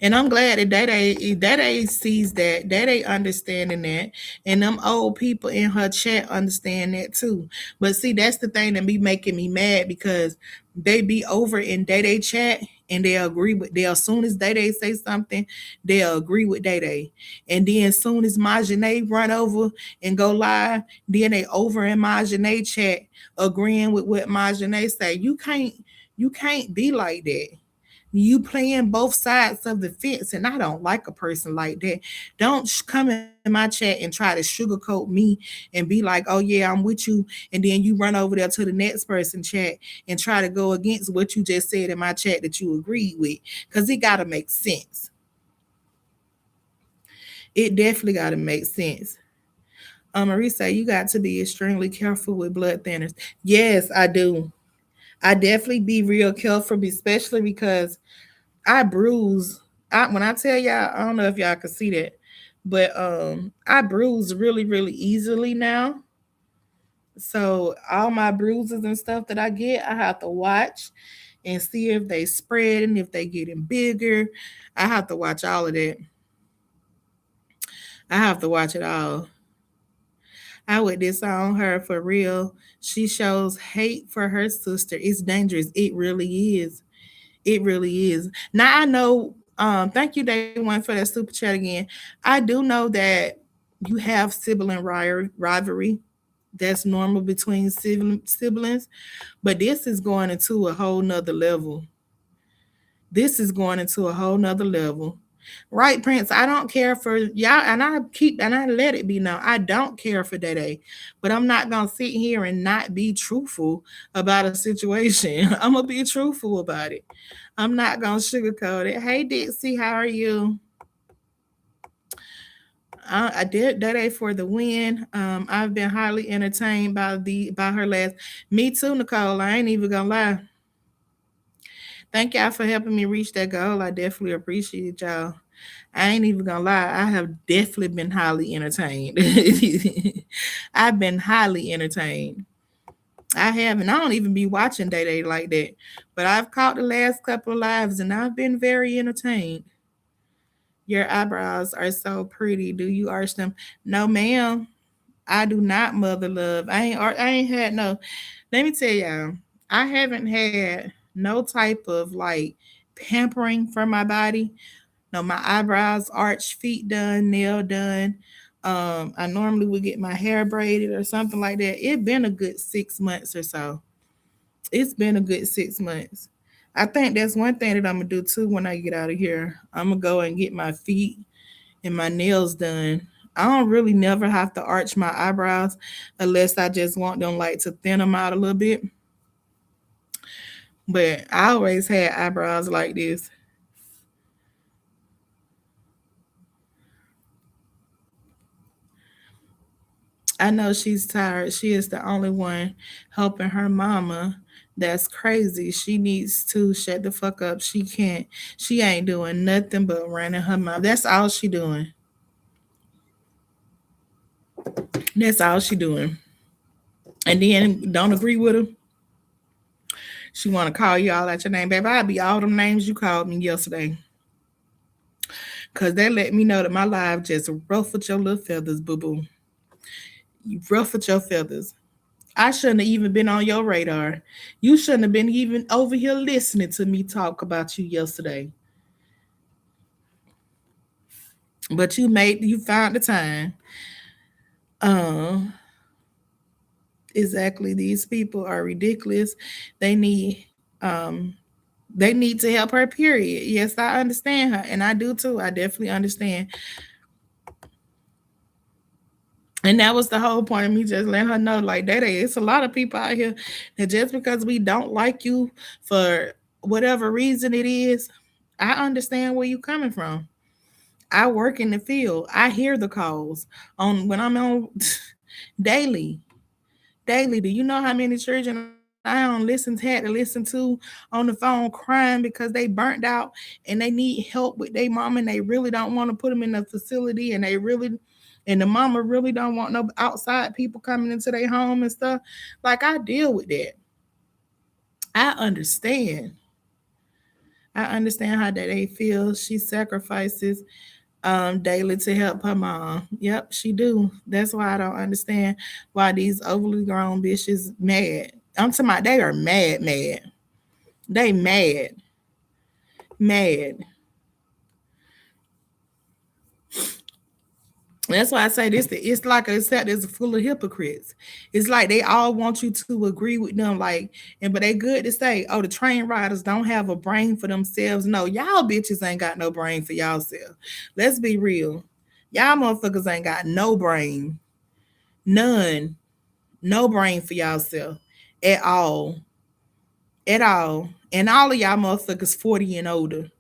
And I'm glad that Day sees that, Day understanding that, and them old people in her chat understand that too. But see, that's the thing that be making me mad because they be over in Day chat and they agree with they as soon as Day say something, they'll agree with Day. And then as soon as Majane run over and go live, then they over in Majane chat agreeing with what Majane say. You can't be like that. You playing both sides of the fence, and I don't like a person like that. Don't come in my chat and try to sugarcoat me and be like, oh yeah, I'm with you, and then you run over there to the next person chat and try to go against what you just said in my chat that you agreed with, because it got to make sense. It definitely got to make sense. Marie say you got to be extremely careful with blood thinners. Yes, I do. I definitely be real careful, especially because I bruise. When I tell y'all, I don't know if y'all can see that, but I bruise really, really easily now. So all my bruises and stuff that I get, I have to watch and see if they spread and if they getting bigger. I have to watch all of that. I have to watch it all. I would disown her for real. She shows hate for her sister. It's dangerous. It really is. It really is. Now I know. Thank you, Day One, for that super chat again. I do know that you have sibling rivalry. That's normal between siblings, but this is going into a whole nother level. This is going into a whole nother level. Right, Prince? I don't care for y'all, and I let it be known. I don't care for that, but I'm not gonna sit here and not be truthful about a situation. I'm gonna be truthful about it. I'm not gonna sugarcoat it. Hey, Dixie, how are you? I did that for the win. I've been highly entertained by her last. Me too, Nicole. I ain't even gonna lie. Thank y'all for helping me reach that goal. I definitely appreciate y'all. I ain't even gonna lie. I have definitely been highly entertained. I've been highly entertained. I have, and I don't even be watching Day like that. But I've caught the last couple of lives, and I've been very entertained. Your eyebrows are so pretty. Do you arch them? No, ma'am. I do not mother love. I ain't had no. Let me tell y'all, I haven't had no type of like pampering for my body. No, my eyebrows arched, feet done, nail done. I normally would get my hair braided or something like that. It's been a good 6 months or so. It's been a good 6 months. I think that's one thing that I'm gonna do too when I get out of here. I'm gonna go and get my feet and my nails done. I don't really never have to arch my eyebrows unless I just want them like to thin them out a little bit. But I always had eyebrows like this. I know she's tired. She is the only one helping her mama. That's crazy. She needs to shut the fuck up. She can't. She ain't doing nothing but running her mouth. That's all she doing. That's all she doing. And then don't agree with her. She want to call you all out your name, baby. I'll be all them names you called me yesterday. Cause they let me know that my life just ruffled your little feathers, boo boo. You ruffled your feathers. I shouldn't have even been on your radar. You shouldn't have been even over here listening to me talk about you yesterday. But you found the time. Um, exactly. These people are ridiculous. They need um they need to help her, period. Yes, I understand her, and I do too. I definitely understand. And that was the whole point of me just letting her know, like, Day, it's a lot of people out here that just because we don't like you for whatever reason it is, I understand where you're coming from. I work in the field. I hear the calls on when I'm on daily. Daily. Do you know how many children had to listen to on the phone crying because they burnt out and they need help with their mom and they really don't want to put them in a facility and the mama really don't want no outside people coming into their home and stuff. Like I deal with that. I understand. I understand how that they feel. She sacrifices daily to help her mom. Yep, she do. That's why I don't understand why these overly grown bitches mad. I'm talking about they are mad, mad. They mad, mad. That's why I say this. It's like a set that's full of hypocrites. It's like they all want you to agree with them. Like, and but they good to say, oh, the train riders don't have a brain for themselves. No, y'all bitches ain't got no brain for y'all self. Let's be real. Y'all motherfuckers ain't got no brain. None. No brain for y'all self. At all. At all. And all of y'all motherfuckers 40 and older.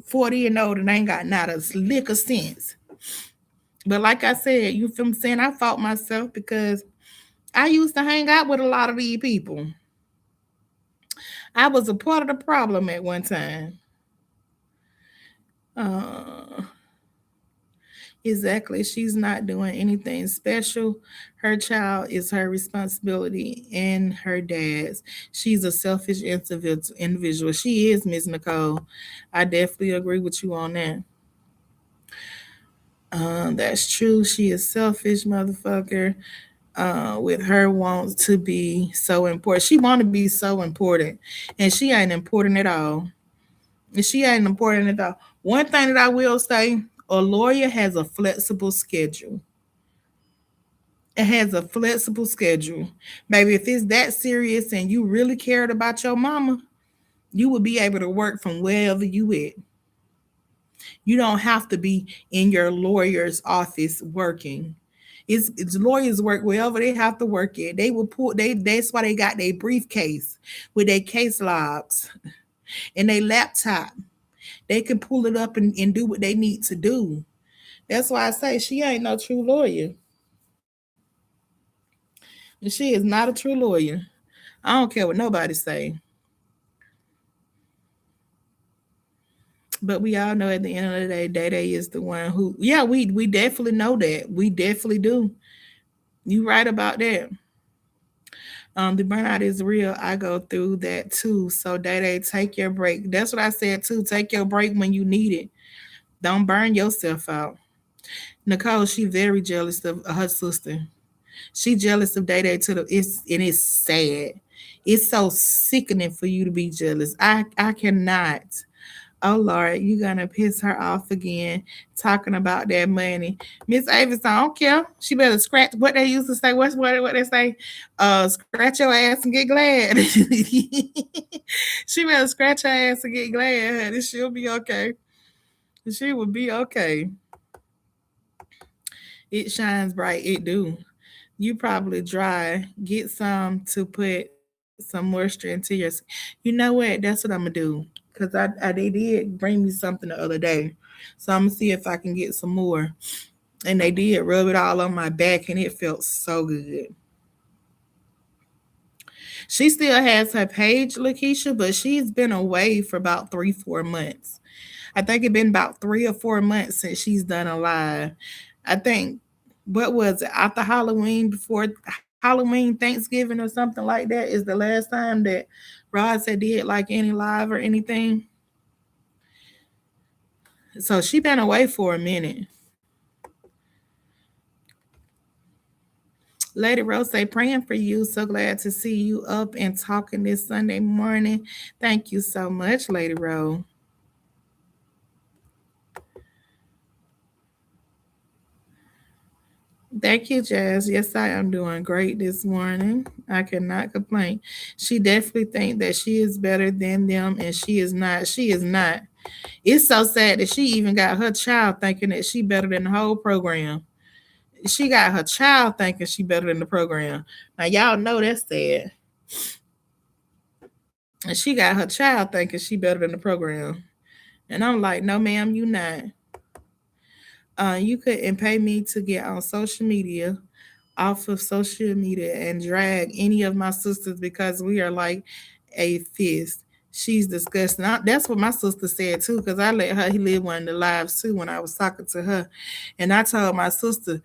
40 and older and ain't got not a lick of sense. But like I said, you feel me saying I fought myself because I used to hang out with a lot of these people. I was a part of the problem at one time. Uh, exactly. She's not doing anything special. Her child is her responsibility and her dad's. She's a selfish individual. She is, Miss Nicole. I definitely agree with you on that. That's true. She is selfish, motherfucker. With her wants to be so important. She want to be so important, and she ain't important at all. She ain't important at all. One thing that I will say, a lawyer has a flexible schedule. It has a flexible schedule. Maybe if it's that serious and you really cared about your mama, you would be able to work from wherever you at. You don't have to be in your lawyer's office working. It's lawyers work wherever they have to work at. They will pull they that's why they got their briefcase with their case logs and their laptop. They can pull it up and do what they need to do. That's why I say she ain't no true lawyer. And she is not a true lawyer. I don't care what nobody say. But we all know at the end of the day, Day Day is the one who yeah, we definitely know that. We definitely do. You right about that. The burnout is real. I go through that too. So Day Day, take your break. That's what I said too. Take your break when you need it. Don't burn yourself out. Nicole, she very jealous of her sister. She jealous of Day Day to the it's sad. It's so sickening for you to be jealous. I cannot. Oh Lord, you gonna piss her off again talking about that money. Miss Avis, I don't care. She better scratch what they used to say. What they say? Scratch your ass and get glad. She better scratch her ass and get glad, honey. She'll be okay. She will be okay. It shines bright. It do. You probably dry. Get some to put some moisture into your skin. You know what? That's what I'm gonna do. Cause I they did bring me something the other day. So I'm gonna see if I can get some more. And they did rub it all on my back and it felt so good. She still has her page, Lakeisha, but she's been away for about 3, 4 months. I think it's been about 3 or 4 months since she's done a live. I think what was it after Halloween, before Halloween, Thanksgiving, or something like that is the last time that Rod said did like any live or anything. So she been away for a minute. Lady Rose say praying for you. So glad to see you up and talking this Sunday morning. Thank you so much, Lady Rose. Thank you, Jazz. Yes, I am doing great this morning. I cannot complain. She definitely think that she is better than them, and she is not. She is not. It's so sad that she even got her child thinking that she better than the whole program. She got her child thinking she better than the program. Now y'all know that's sad. And she got her child thinking she better than the program. And I'm like, no, ma'am, you not. You couldn't pay me to get on social media, off of social media, and drag any of my sisters because we are like a fist. She's disgusting. That's what my sister said too, because I let her live one of the lives too when I was talking to her. And I told my sister,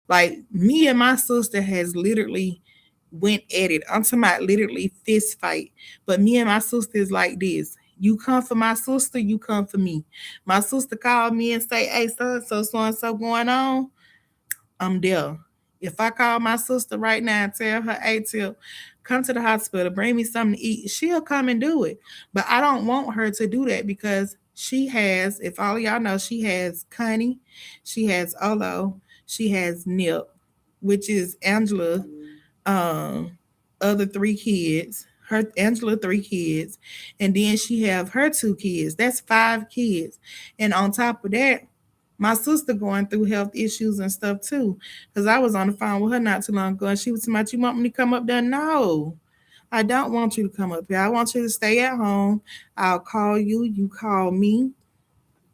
like, me and my sister has literally went at it. I'm talking about literally fist fight. But me and my sister is like this. You come for my sister, you come for me. My sister called me and say, hey, so and so going on. I'm there. If I call my sister right now and tell her, hey, Tip, come to the hospital, bring me something to eat, she'll come and do it. But I don't want her to do that because she has, if all of y'all know, she has Connie, she has Olo, she has Nip, which is Angela, um, other three kids. Her Angela three kids, and then she have her two kids. That's five kids, and on top of that, my sister going through health issues and stuff too. Because I was on the phone with her not too long ago, and she was saying, "You want me to come up there?" No, I don't want you to come up here. I want you to stay at home. I'll call you. You call me.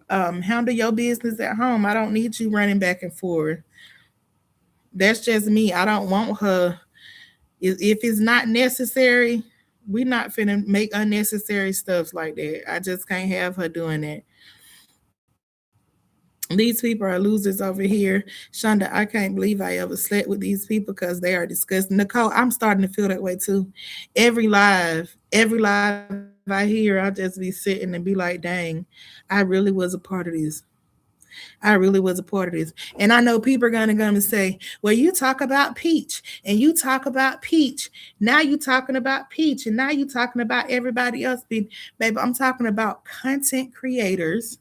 Handle your business at home. I don't need you running back and forth. That's just me. I don't want her. If it's not necessary, we're not finna make unnecessary stuff like that. I just can't have her doing that. These people are losers over here. Shonda, I can't believe I ever slept with these people because they are disgusting. Nicole, I'm starting to feel that way too. Every live I hear, I'll just be sitting and be like, dang, I really was a part of this. I really was a part of this. And I know people are gonna come and say, well, you talk about Peach and you talk about Peach. Now you talking about Peach and now you talking about everybody else being, baby, I'm talking about content creators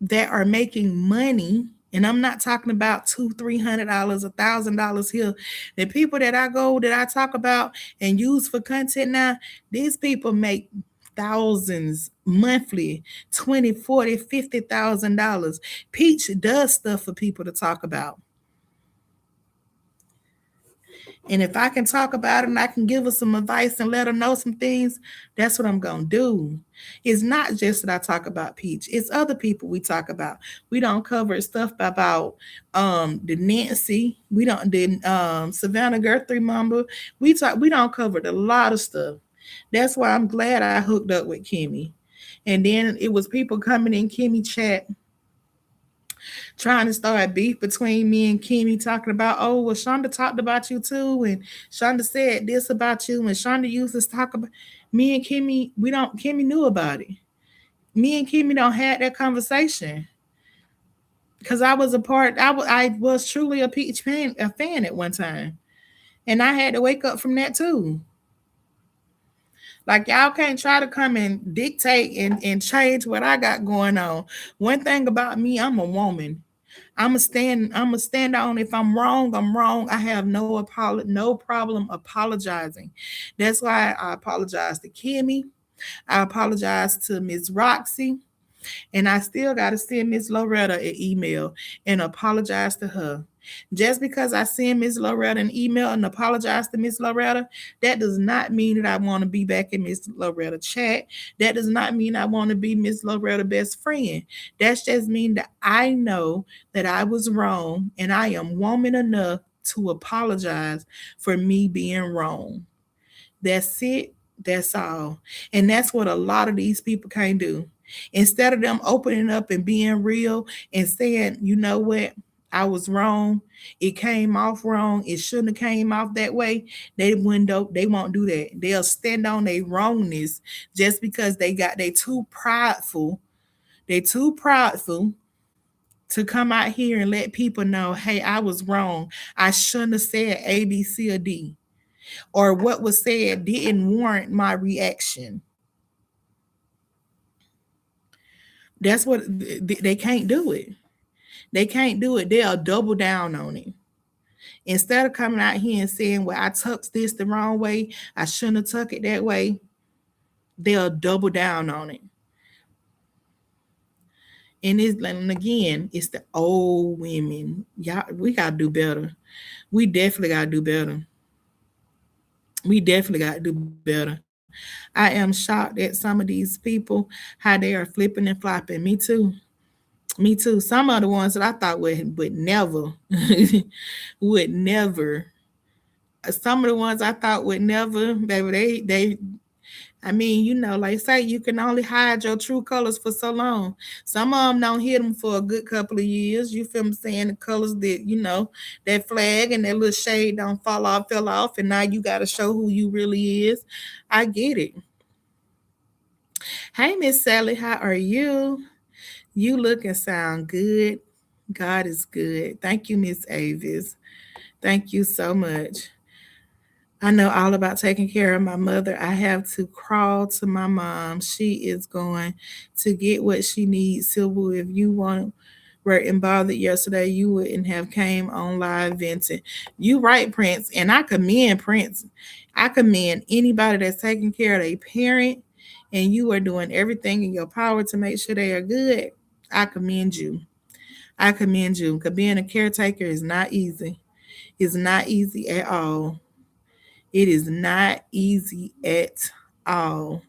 that are making money. And I'm not talking about $200-$300, $1,000 here. The people that I talk about and use for content now, these people make thousands monthly, 20, 40, $50,000. Peach does stuff for people to talk about. And if I can talk about it and I can give her some advice and let her know some things, that's what I'm going to do. It's not just that I talk about Peach. It's other people we talk about. We don't cover stuff about the Nancy. We don't did Savannah Guthrie Mamba. We don't cover a lot of stuff. That's why I'm glad I hooked up with Kimmy. And then it was people coming in Kimmy chat trying to start beef between me and Kimmy, talking about, oh, well, Shonda talked about you too, and Shonda said this about you, and Shonda used to talk about me and Kimmy. We don't. Kimmy knew about it. Me and Kimmy don't had that conversation because I was a part. I was truly a Peach fan at one time, and I had to wake up from that too. Like y'all can't try to come and dictate and change what I got going on. One thing about me, I'm a woman. I'm a stand on. If I'm wrong, I'm wrong. I have no problem apologizing. That's why I apologize to Kimmy. I apologize to Miss Roxy. And I still got to send Miss Loretta an email and apologize to her. Just because I send Miss Loretta an email and apologize to Miss Loretta, that does not mean that I want to be back in Miss Loretta chat. That does not mean I want to be Miss Loretta best friend. That's just mean that I know that I was wrong and I am woman enough to apologize for me being wrong. That's it. That's all. And that's what a lot of these people can't do. Instead of them opening up and being real and saying, you know what, I was wrong. It came off wrong. It shouldn't have came off that way. They won't do that. They'll stand on their wrongness just because they too prideful. They too prideful to come out here and let people know, hey, I was wrong. I shouldn't have said A, B, C, or D, or what was said didn't warrant my reaction. That's what they can't do it. They can't do it. They'll double down on it. Instead of coming out here and saying, well, I took this the wrong way, I shouldn't have took it that way, they'll double down on it. And again, it's the old women. Y'all, we gotta do better. We definitely gotta do better. We definitely gotta do better. I am shocked at some of these people how they are flipping and flopping. Me too. Me too. Some of the ones that I thought would never, would never. Some of the ones I thought would never, baby. They. I mean, like say you can only hide your true colors for so long. Some of them don't hit them for a good couple of years. You feel me saying the colors that that flag and that little shade don't fell off, and now you got to show who you really is. I get it. Hey, Miss Sally, how are you? You look and sound good. God is good. Thank you, Miss Avis. Thank you so much. I know all about taking care of my mother. I have to crawl to my mom. She is going to get what she needs. Silver, if you weren't bothered yesterday, you wouldn't have came on live venting. You right, Prince. And I commend Prince. I commend anybody that's taking care of a parent and you are doing everything in your power to make sure they are good. I commend you. I commend you. Because being a caretaker is not easy. It's not easy at all. It is not easy at all.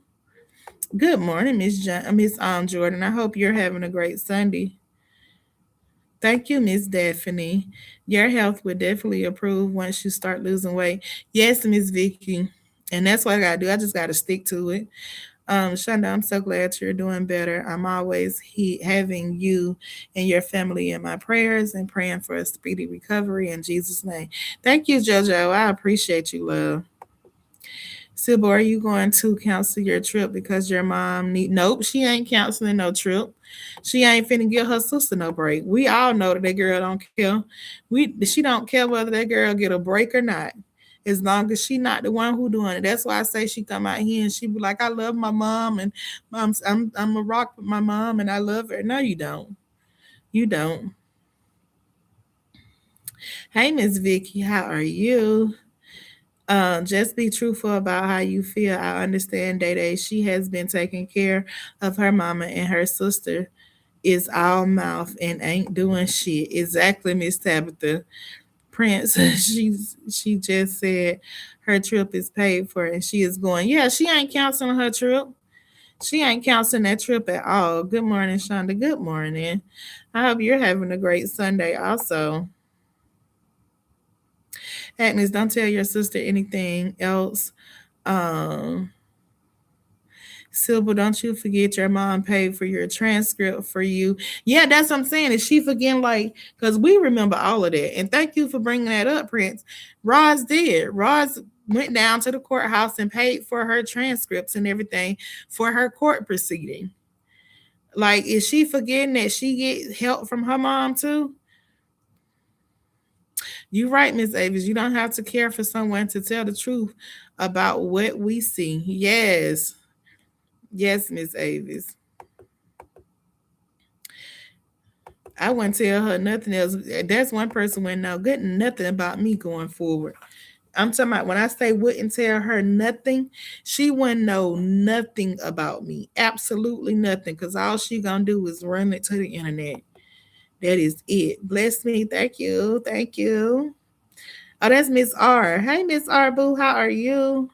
Good morning, Miss Jordan. I hope you're having a great Sunday. Thank you, Miss Daphne. Your health will definitely improve once you start losing weight. Yes, Miss Vicky. And that's what I gotta do. I just gotta stick to it. Shonda, I'm so glad you're doing better. I'm always having you and your family in my prayers and praying for a speedy recovery in Jesus' name. Thank you, JoJo. I appreciate you, love. Sybil, are you going to cancel your trip because your mom need? Nope, she ain't canceling no trip. She ain't finna give her sister no break. We all know that girl don't care. She don't care whether that girl get a break or not. As long as she not the one who doing it. That's why I say she come out here and she be like, I love my mom and I'm a rock with my mom and I love her. No, you don't. You don't. Hey, Miss Vicky, how are you? Just be truthful about how you feel. I understand Day Day. She has been taking care of her mama and her sister is all mouth and ain't doing shit. Exactly, Miss Tabitha. Prince, she just said her trip is paid for and she is going. Yeah, she ain't canceling her trip. She ain't canceling that trip at all. Good morning, Shonda. Good morning. I hope you're having a great Sunday also. Agnes, don't tell your sister anything else. Um, Silver, don't you forget your mom paid for your transcript for you. Yeah, that's what I'm saying. Is she forgetting, like, because we remember all of that. And thank you for bringing that up, Prince. Roz did. Roz went down to the courthouse and paid for her transcripts and everything for her court proceeding. Like, is she forgetting that she get help from her mom too? You're right, Miss Avis. You don't have to care for someone to tell the truth about what we see. Yes. Yes, Miss Avis. I wouldn't tell her nothing else. That's one person wouldn't know good nothing about me going forward. I'm talking about when I say wouldn't tell her nothing, she wouldn't know nothing about me. Absolutely nothing. Because all she gonna do is run it to the internet. That is it. Bless me. Thank you. Thank you. Oh, that's Miss R. Hey, Miss R. Boo, how are you?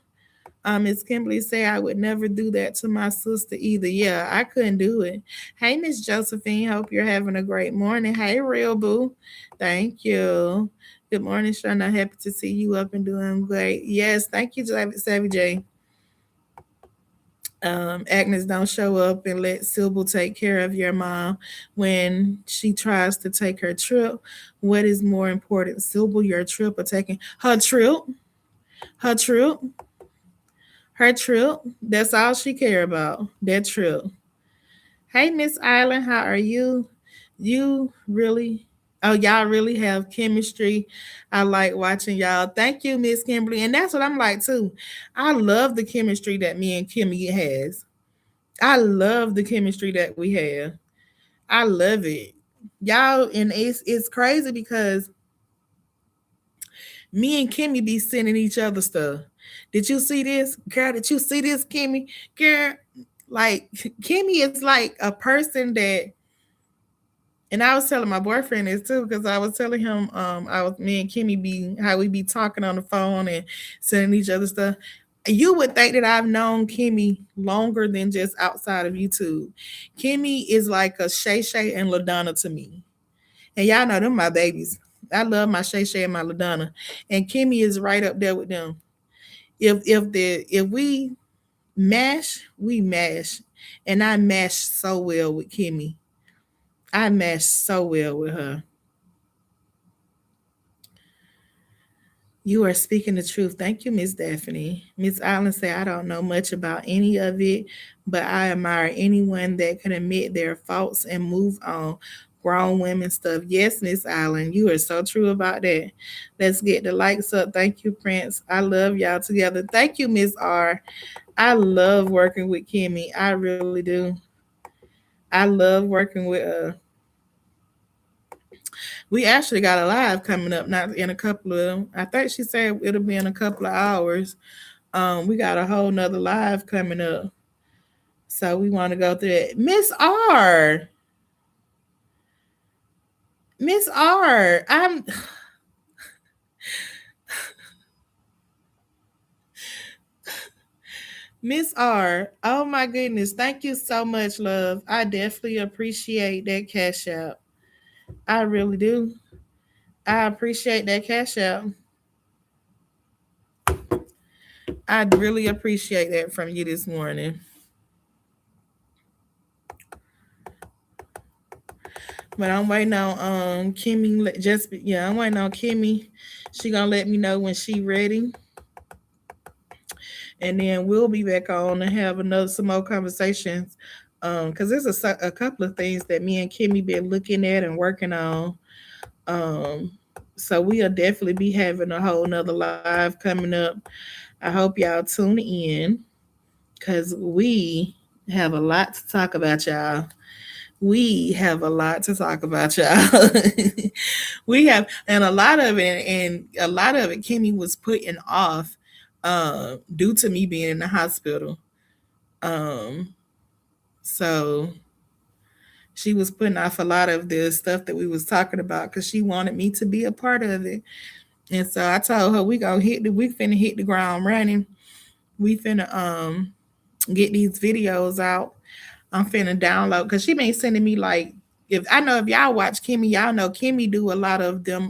Miss Kimberly say I would never do that to my sister either. Yeah, I couldn't do it. Hey, Miss Josephine, hope you're having a great morning. Hey, Real Boo. Thank you. Good morning, Shana. Happy to see you up and doing great. Yes, thank you, Savvy J. Agnes, don't show up and let Sybil take care of your mom when she tries to take her trip. What is more important, Sybil, your trip or taking her trip? Her trip? Her trip. That's all she care about. That trip. Hey, Miss Island, how are you? You really, oh, y'all really have chemistry. I like watching y'all. Thank you, Miss Kimberly. And that's what I'm like too. I love the chemistry that me and Kimmy has. I love the chemistry that we have. I love it. Y'all, and it's crazy because me and Kimmy be sending each other stuff. Did you see this? Girl, did you see this, Kimmy? Girl, like Kimmy is like a person that And I was telling my boyfriend this too, because I was telling him, I was me and Kimmy be how we be talking on the phone and sending each other stuff. You would think that I've known Kimmy longer than just outside of YouTube. Kimmy is like a Shay Shay and LaDonna to me. And y'all know them my babies. I love my Shay Shay and my LaDonna. And Kimmy is right up there with them. If we mash, we mash. And I mash so well with Kimmy. I mash so well with her. You are speaking the truth. Thank you, Miss Daphne. Miss Allen said, I don't know much about any of it, but I admire anyone that can admit their faults and move on. Grown women stuff. Yes, Miss Allen, you are so true about that. Let's get the likes up. Thank you, Prince. I love y'all together. Thank you, Miss R. I love working with Kimmy. I really do. I love working with we actually got a live coming up not in a couple of I think she said it'll be in a couple of hours. We got a whole nother live coming up. So we want to go through it. Miss R. Miss R. I'm Miss R. Oh my goodness. Thank you so much, love. I definitely appreciate that cash out. I really do. I appreciate that cash out. I really appreciate that from you this morning. But I'm waiting on Kimmy. Just yeah, I'm waiting on Kimmy. She gonna let me know when she ready, and then we'll be back on and have another some more conversations. Cause there's a couple of things that me and Kimmy been looking at and working on. Um, so we'll definitely be having a whole nother live coming up. I hope y'all tune in, cause we have a lot to talk about, y'all. We have a lot to talk about, y'all. We have, and a lot of it, Kimmy was putting off, due to me being in the hospital. Um, so she was putting off a lot of the stuff that we was talking about because she wanted me to be a part of it. And so I told her we finna hit the ground running. We finna get these videos out. I'm finna download because she been sending me like if y'all watch Kimmy, y'all know Kimmy do a lot of them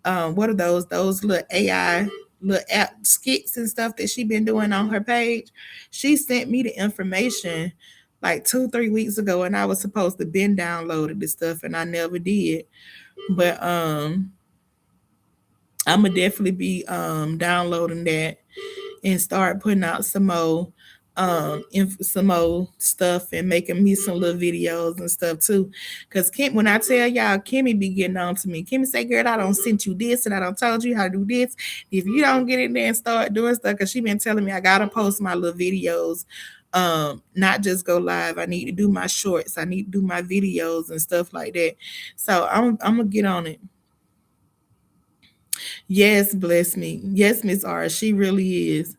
what are those little AI little app skits and stuff that she been doing on her page. She sent me the information like 2-3 weeks ago, and I was supposed to been downloaded this stuff, and I never did. But I'm gonna definitely be downloading that and start putting out some more stuff and making me some little videos and stuff too. Cause Kim, when I tell y'all, Kimmy be getting on to me. Kimmy say, "Girl, I don't sent you this and I don't told you how to do this. If you don't get in there and start doing stuff, cause she been telling me I gotta post my little videos, not just go live. I need to do my shorts. I need to do my videos and stuff like that. So I'm gonna get on it." Yes, bless me. Yes, Miss R, she really is.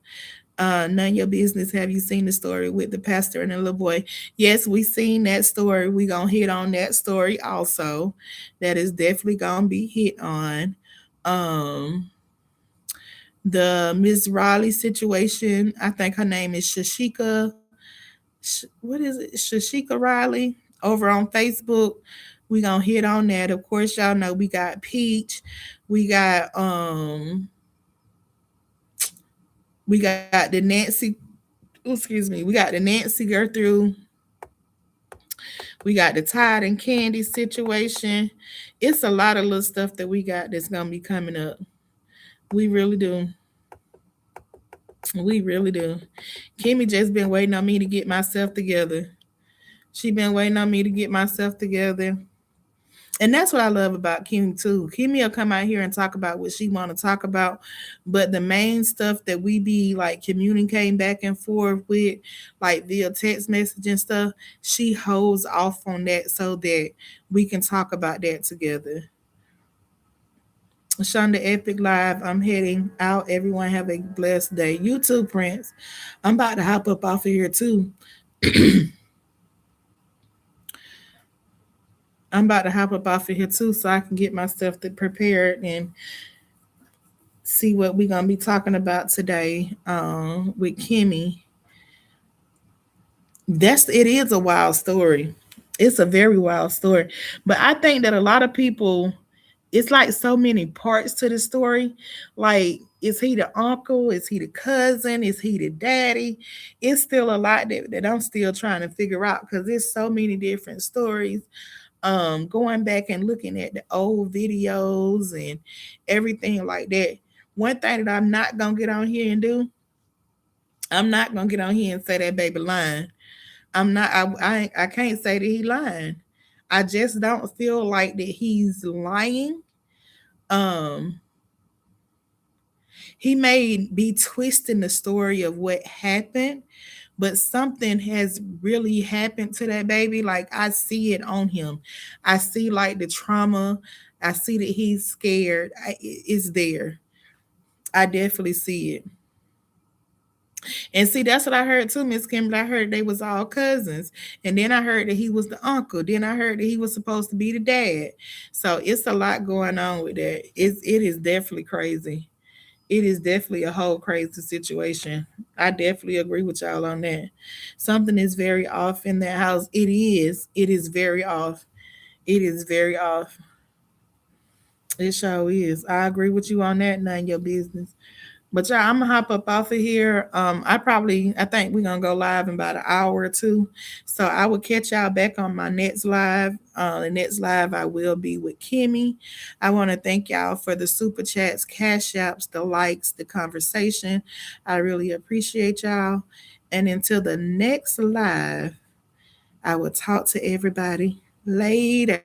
None of your business. Have you seen the story with the pastor and the little boy? Yes, we seen that story. We gonna hit on that story also. That is definitely gonna be hit on. Um, the Miss Riley situation. I think her name is Shashika. What is it? Shashika Riley over on Facebook. We gonna hit on that. Of course, y'all know we got Peach. We got we got the Nancy. Oh, excuse me. We got the Nancy Gertrude. We got the Todd and Candy situation. It's a lot of little stuff that we got that's gonna be coming up. We really do. We really do. Kimmy just been waiting on me to get myself together. She been waiting on me to get myself together. And that's what I love about Kimmy too. Kimmy will come out here and talk about what she want to talk about, but the main stuff that we be like communicating back and forth with, like via text message and stuff, she holds off on that so that we can talk about that together. Shonda Epic Live. I'm heading out. Everyone have a blessed day. You too, Prince. I'm about to hop up off of here too. I'm about to hop up off of here too, so I can get myself prepared and see what we're gonna be talking about today. With Kimmy, it is a wild story. It's a very wild story, but I think that a lot of people, it's like so many parts to the story. Like, is he the uncle? Is he the cousin? Is he the daddy? It's still a lot that I'm still trying to figure out because there's so many different stories. Going back and looking at the old videos and everything like that. One thing that I'm not gonna get on here and do, I'm not gonna get on here and say that baby lying. I'm not. I can't say that he lying. I just don't feel like that he's lying. Um, he may be twisting the story of what happened, but something has really happened to that baby. Like, I see it on him. I see like the trauma. I see that he's scared. It's there. I definitely see it. And see, that's what I heard too, Miss Kimberly. I heard they was all cousins. And then I heard that he was the uncle. Then I heard that he was supposed to be the dad. So it's a lot going on with that. It is definitely crazy. It is definitely a whole crazy situation. I definitely agree with y'all on that. Something is very off in that house. It is. It is very off. It is very off. It sure is. I agree with you on that. None of your business. But y'all, I'm gonna hop up off of here. I think we're gonna go live in about an hour or two. So I will catch y'all back on my next live. The next live I will be with Kimmy. I want to thank y'all for the super chats, cash apps, the likes, the conversation. I really appreciate y'all. And until the next live, I will talk to everybody later.